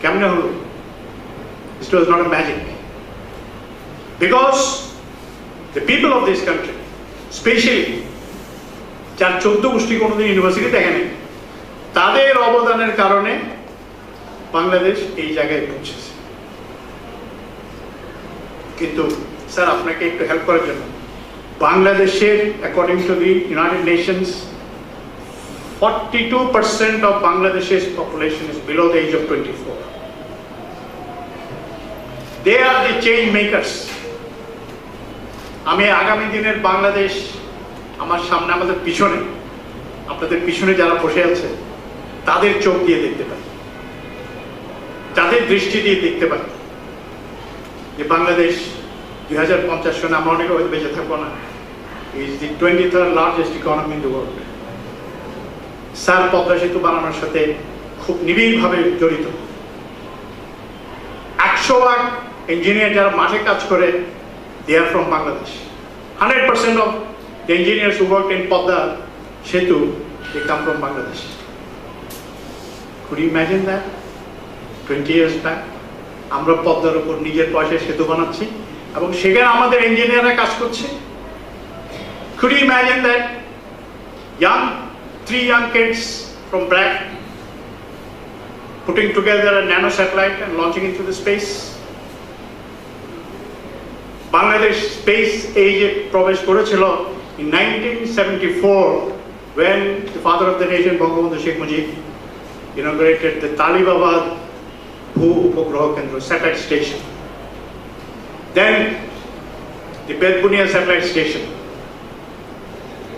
কেমনে হলো? This was not a magic. Because the people of this country, especially যার 14 গোষ্ঠী কোনোদিন ইউনিভার্সিটি দেখেনি, তাদের অবদানের কারণে বাংলাদেশ এই জায়গায় পৌঁছেছে। কিন্তু স্যার আপনাকে একটু হেল্প করার জন্য, বাংলাদেশের according to the United Nations 42% of Bangladesh's population is below the age of 24. They are the change makers. আমি আগামী দিনের বাংলাদেশ আমার সামনে, আমাদের পিছনে, আপনাদের পিছনে যারা বসে আছে তাদের চোখ দিয়ে দেখতে পাই, তাদের দৃষ্টি দিয়ে দেখতে পাই যে বাংলাদেশ 2050 সনে আমরা অনেকে হয়তো বেঁচে থাকবো না, is the 23rd largest economy in the world. Sir Padma সেতু বানানোর সাথে খুব নিবিড়ভাবে জড়িত। 100 ভাগ ইঞ্জিনিয়ার যারা মাঠে কাজ করে, they are from Bangladesh. 100% of the engineers who work in Padda Setu, they come from Bangladesh. Could you imagine that? 20 years back, আমরা পদ্মার উপর নিজের পয়সায় সেতু বানাচ্ছি এবং সেখানে আমাদের ইঞ্জিনিয়াররা কাজ করছে। Could you imagine that? 3 young kids from BRAC putting together a nano satellite and launching into the space. Bangladesh space age প্রবেশ করেছিল in 1974 when the father of the nation Bangabandhu Sheikh Mujib inaugurated the Talibabad Bhu Upgraha Kendra satellite station. Then the Bedbunia satellite station.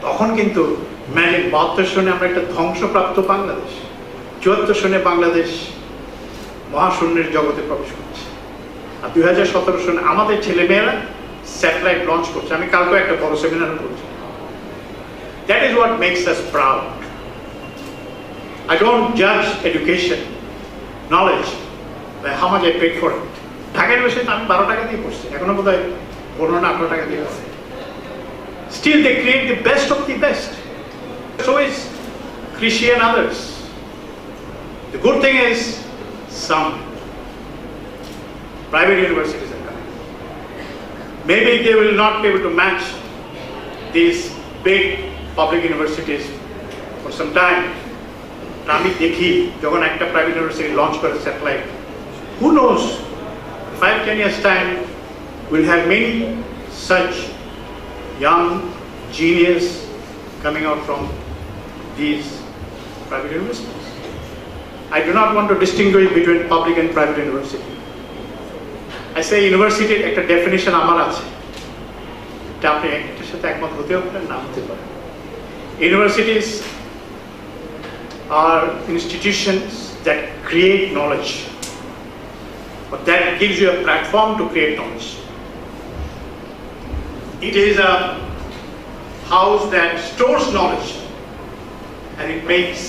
তখন কিন্তু imagine 72 সনে আমরা একটা ধ্বংসপ্রাপ্ত বাংলাদেশ, 74 সনে বাংলাদেশ মহাশূন্যের জগতে প্রবেশ করছে, আর 2017 সনে আমাদের ছেলেমেয়েরা স্যাটেলাইট লঞ্চ করছে। আমি কালকে একটা বড় সেমিনার করছি। That is what makes us proud. I don't judge education, knowledge by how much I paid for it. Dhaka ইউনিভার্সিটিতে আমি 12 টাকা দিয়ে পড়ছি, এখনো বোধহয় 15-18 টাকা দিয়ে পড়ছি। Still they create the best of the best. So is Krishi and others. The good thing is some private universities are coming. Maybe they will not be able to match these big public universities for some time. আমি দেখি যখন একটা private university launch করে satellite, who knows, 5-10 years time we'll have many such young genius coming out from these private universities. I do not want to distinguish between public and private university. I say university একটা definition আমার আছে, এটা আপনি একটার সাথে একমত হতেও পারেন, না হতে পারেন। Universities are institutions that create knowledge, but that gives you a platform to create knowledge. It is a house that stores knowledge and it makes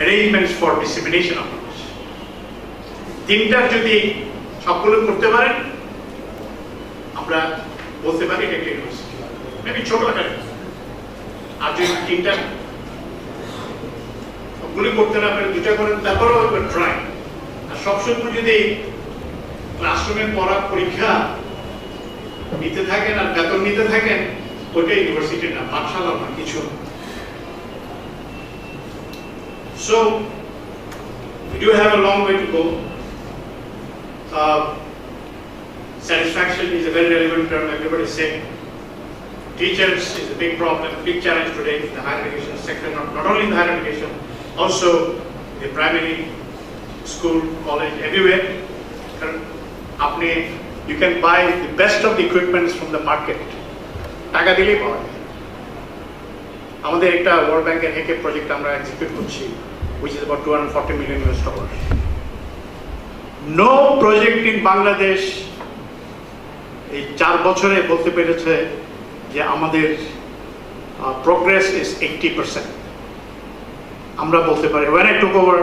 arrangements for dissemination of knowledge. তিনটা যদি সবগুলো করতে পারেন, আমরা বলতে পারি এটা একটা ইউনিভার্সিটি, মেবি ছোট আকারে। আর যদি তিনটা সবগুলো করতে না পারেন, দুটা করেন, তারপরেও ট্রাই। আর সবসময় যদি ক্লাসরুমে পড়া পরীক্ষা নিতে থাকেন আর বেতন নিতে থাকেন, ওইটা ইউনিভার্সিটি না, পাঠশালা না, কিছু। So we do have a long way to go. Satisfaction is a very relevant term, everybody is saying. Teachers is a big problem, big challenge today in the higher education sector, not only in the higher education, also the primary school, college, everywhere. You can buy the best of the equipments from the market. টাকা দিলেই পাওয়া যায়। আমাদের একটা world ব্যাংকের হেকে project আমরা execute করছি, which is about $240 million. No project in Bangladesh এই 4 বছরে বলতে পেরেছে যে আমাদের progress is 80%. আমরা বলতে পারি when I took over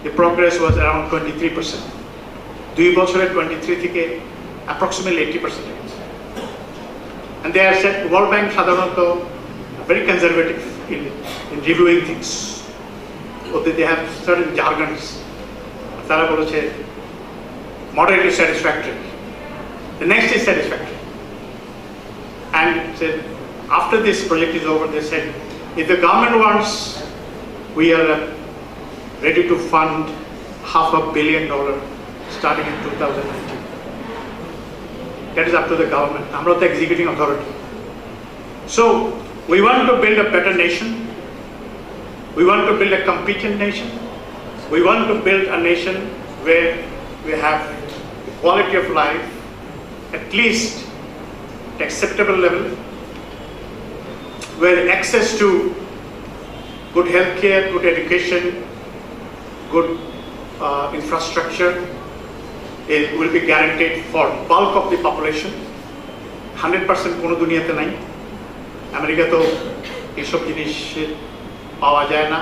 the progress was around 23%. 2 বছরে 23 থেকে approximately 80% হয়েছে। And they are said, World Bank সাধারণত very conservative in reviewing things. So they have certain jargons. তারা বলেছে moderately satisfactory. The next is satisfactory. And said, after this project is over, they said, if the government wants, we are ready to fund $500 million starting in 2019. That is up to the government. I'm not the executing authority. So, we want to build a better nation. We want to build a competent nation. We want to build a nation where we have quality of life, at least at acceptable level, where access to good healthcare, good education, good infrastructure will be guaranteed for bulk of the population. 100% কোনো দুনিয়াতে নাই। America তো এইসব জিনিস পাওয়া যায় না,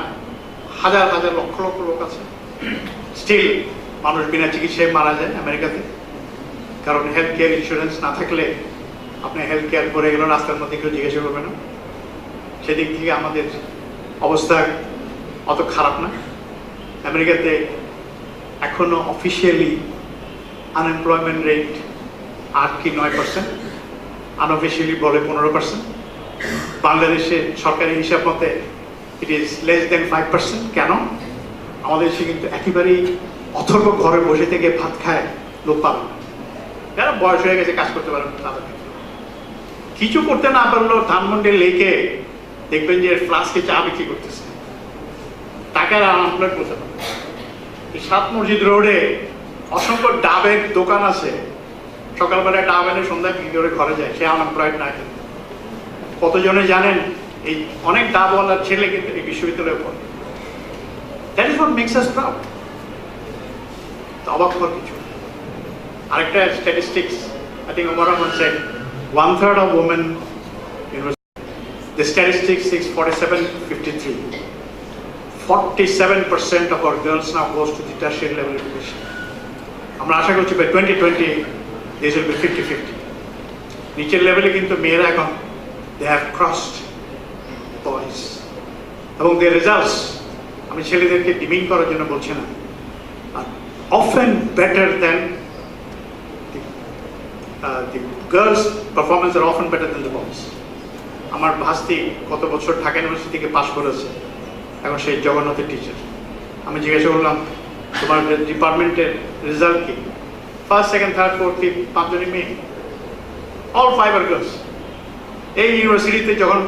হাজার হাজার লক্ষ লক্ষ লোক আছে, স্টিল মানুষ বিনা চিকিৎসায় মারা যায় আমেরিকাতে, কারণ হেলথ কেয়ার ইন্স্যুরেন্স না থাকলে আপনি হেলথ কেয়ার করে গেলেন রাস্তার মধ্যে কেউ জিজ্ঞাসা করবে না। সেদিক থেকে আমাদের অবস্থা অত খারাপ না। আমেরিকাতে এখনো অফিসিয়ালি আনএমপ্লয়মেন্ট রেট 8 কি 9%, আনঅফিসিয়ালি বলে 15%। বাংলাদেশে সরকারি হিসাব মতে ইট ইজ লেস দেন 5%। কেন? আমাদের দেশে কিন্তু একেবারেই অথর্ব ঘরে বসে থেকে ভাত খায় লোক পাবে না, যারা বয়স হয়ে গেছে কাজ করতে পারেন তাদের কিছু করতে না পারলেও ধানমন্ডি লেকে দেখবেন যে ফ্লাস্কে চা বিক্রি করতেছে, টাকার আনএমপ্লয়েড করতে পারে। এই 7 মসজিদ রোডে অসংখ্য ডাবের দোকান আছে, সকালবেলায় ডাব এনে সন্ধ্যায় বিক্রি করে ঘরে যায়, সে আনএমপ্লয়েড না। কতজনে জানেন এই অনেক ডাবওয়ালার ছেলে কিন্তু এই বিশ্ববিদ্যালয়ে পড়ে। That is what makes us proud. অবাক হওয়ার কিছু। আরেকটা statistics, I think Omar Rahman said 1/3 of women university. The statistics is 47-53. 47% of our girls now goes to the tertiary level education. আমরা আশা করছি by 2020 this will be 50-50. নিচের লেভেলে কিন্তু মেয়েরা এখন they have crossed boys, এবং their results, আমি ছেলেদেরকে ডিমিং করার জন্য বলছি না, often better than the girls' performance are often better than the boys. আমার ভাস্তি কত বছর ঢাকা ইউনিভার্সিটি থেকে পাশ করেছে, এখন সেই জগন্নাথের টিচার। আমি জিজ্ঞাসা করলাম তোমার ডিপার্টমেন্টের রেজাল্ট কি? First, second, third, fourth, fifth 5 জনই মেয়ে, অল 5 আর গার্লস। এই ইউনিভার্সিটিতে যখন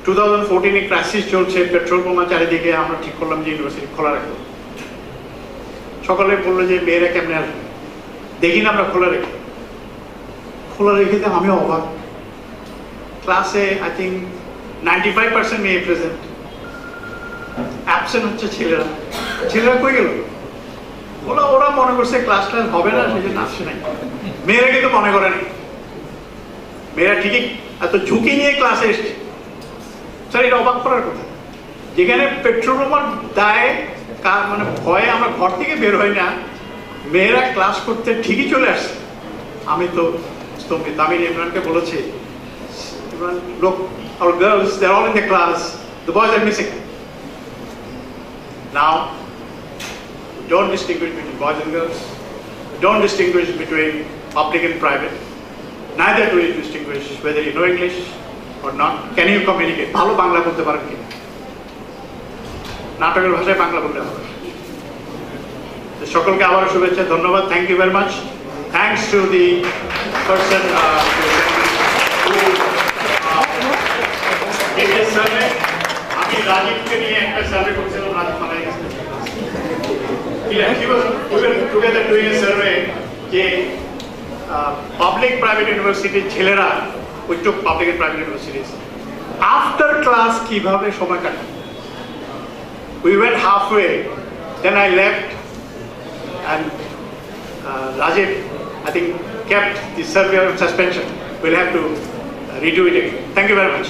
2014-এ ক্রাইসিস চলছে, পেট্রোল বোমা চারিদিকে, আমরা ঠিক করলাম যে ইউনিভার্সিটি খোলা রাখবো। সকালে বললো যে মেয়েরা কেমনে আসবে, দেখি না আমরা খোলা রেখে আমি অবাক। ক্লাসে আই থিঙ্ক 95% মেয়ে প্রেজেন্ট, অ্যাবসেন্ট হচ্ছে ছেলেরা। ছেলেরা কই গেল? ওরা মনে করছে ক্লাস হবে না, সেই জন্য আসছে নাই। মেয়েরা কিন্তু মনে করেনি, মেয়েরা ঠিকই এত ঝুঁকি নিয়ে ক্লাসে এসছে। স্যার, এটা অবাক করার কথা। যেখানে পেট্রোল বোমার দায়ে মানে ভয়ে আমরা ঘর থেকে বের হই না, মেয়েরা ক্লাস করতে ঠিকই চলে আসছে। আমি তো স্তম্ভিত। আমি ইমরানকে বলেছি, Imran, look, our girls, they're all in the class, the boys are missing. Now, don't distinguish between boys and girls. Don't distinguish between public and private. Neither do you distinguish whether you know English or not. Can you communicate? ভালো বাংলা বলতে পারেন কি? নাটকের ভাষায় বাংলা বলতে হবে। সকলকে আবারও শুভেচ্ছা, ধন্যবাদ। Thank you very much. Thanks to the person survey. আমি রাজীবকে নিয়ে একটা সার্ভে করছিলাম, রাজীব মারা গেছে। He was together doing a survey যে public private university ছেলেরা, we took public and private universities, after class কিভাবে সময় কাটায়। We went halfway, then I left, and Rajiv, I think, kept the survey on suspension. We'll have to redo it again. Thank you very much.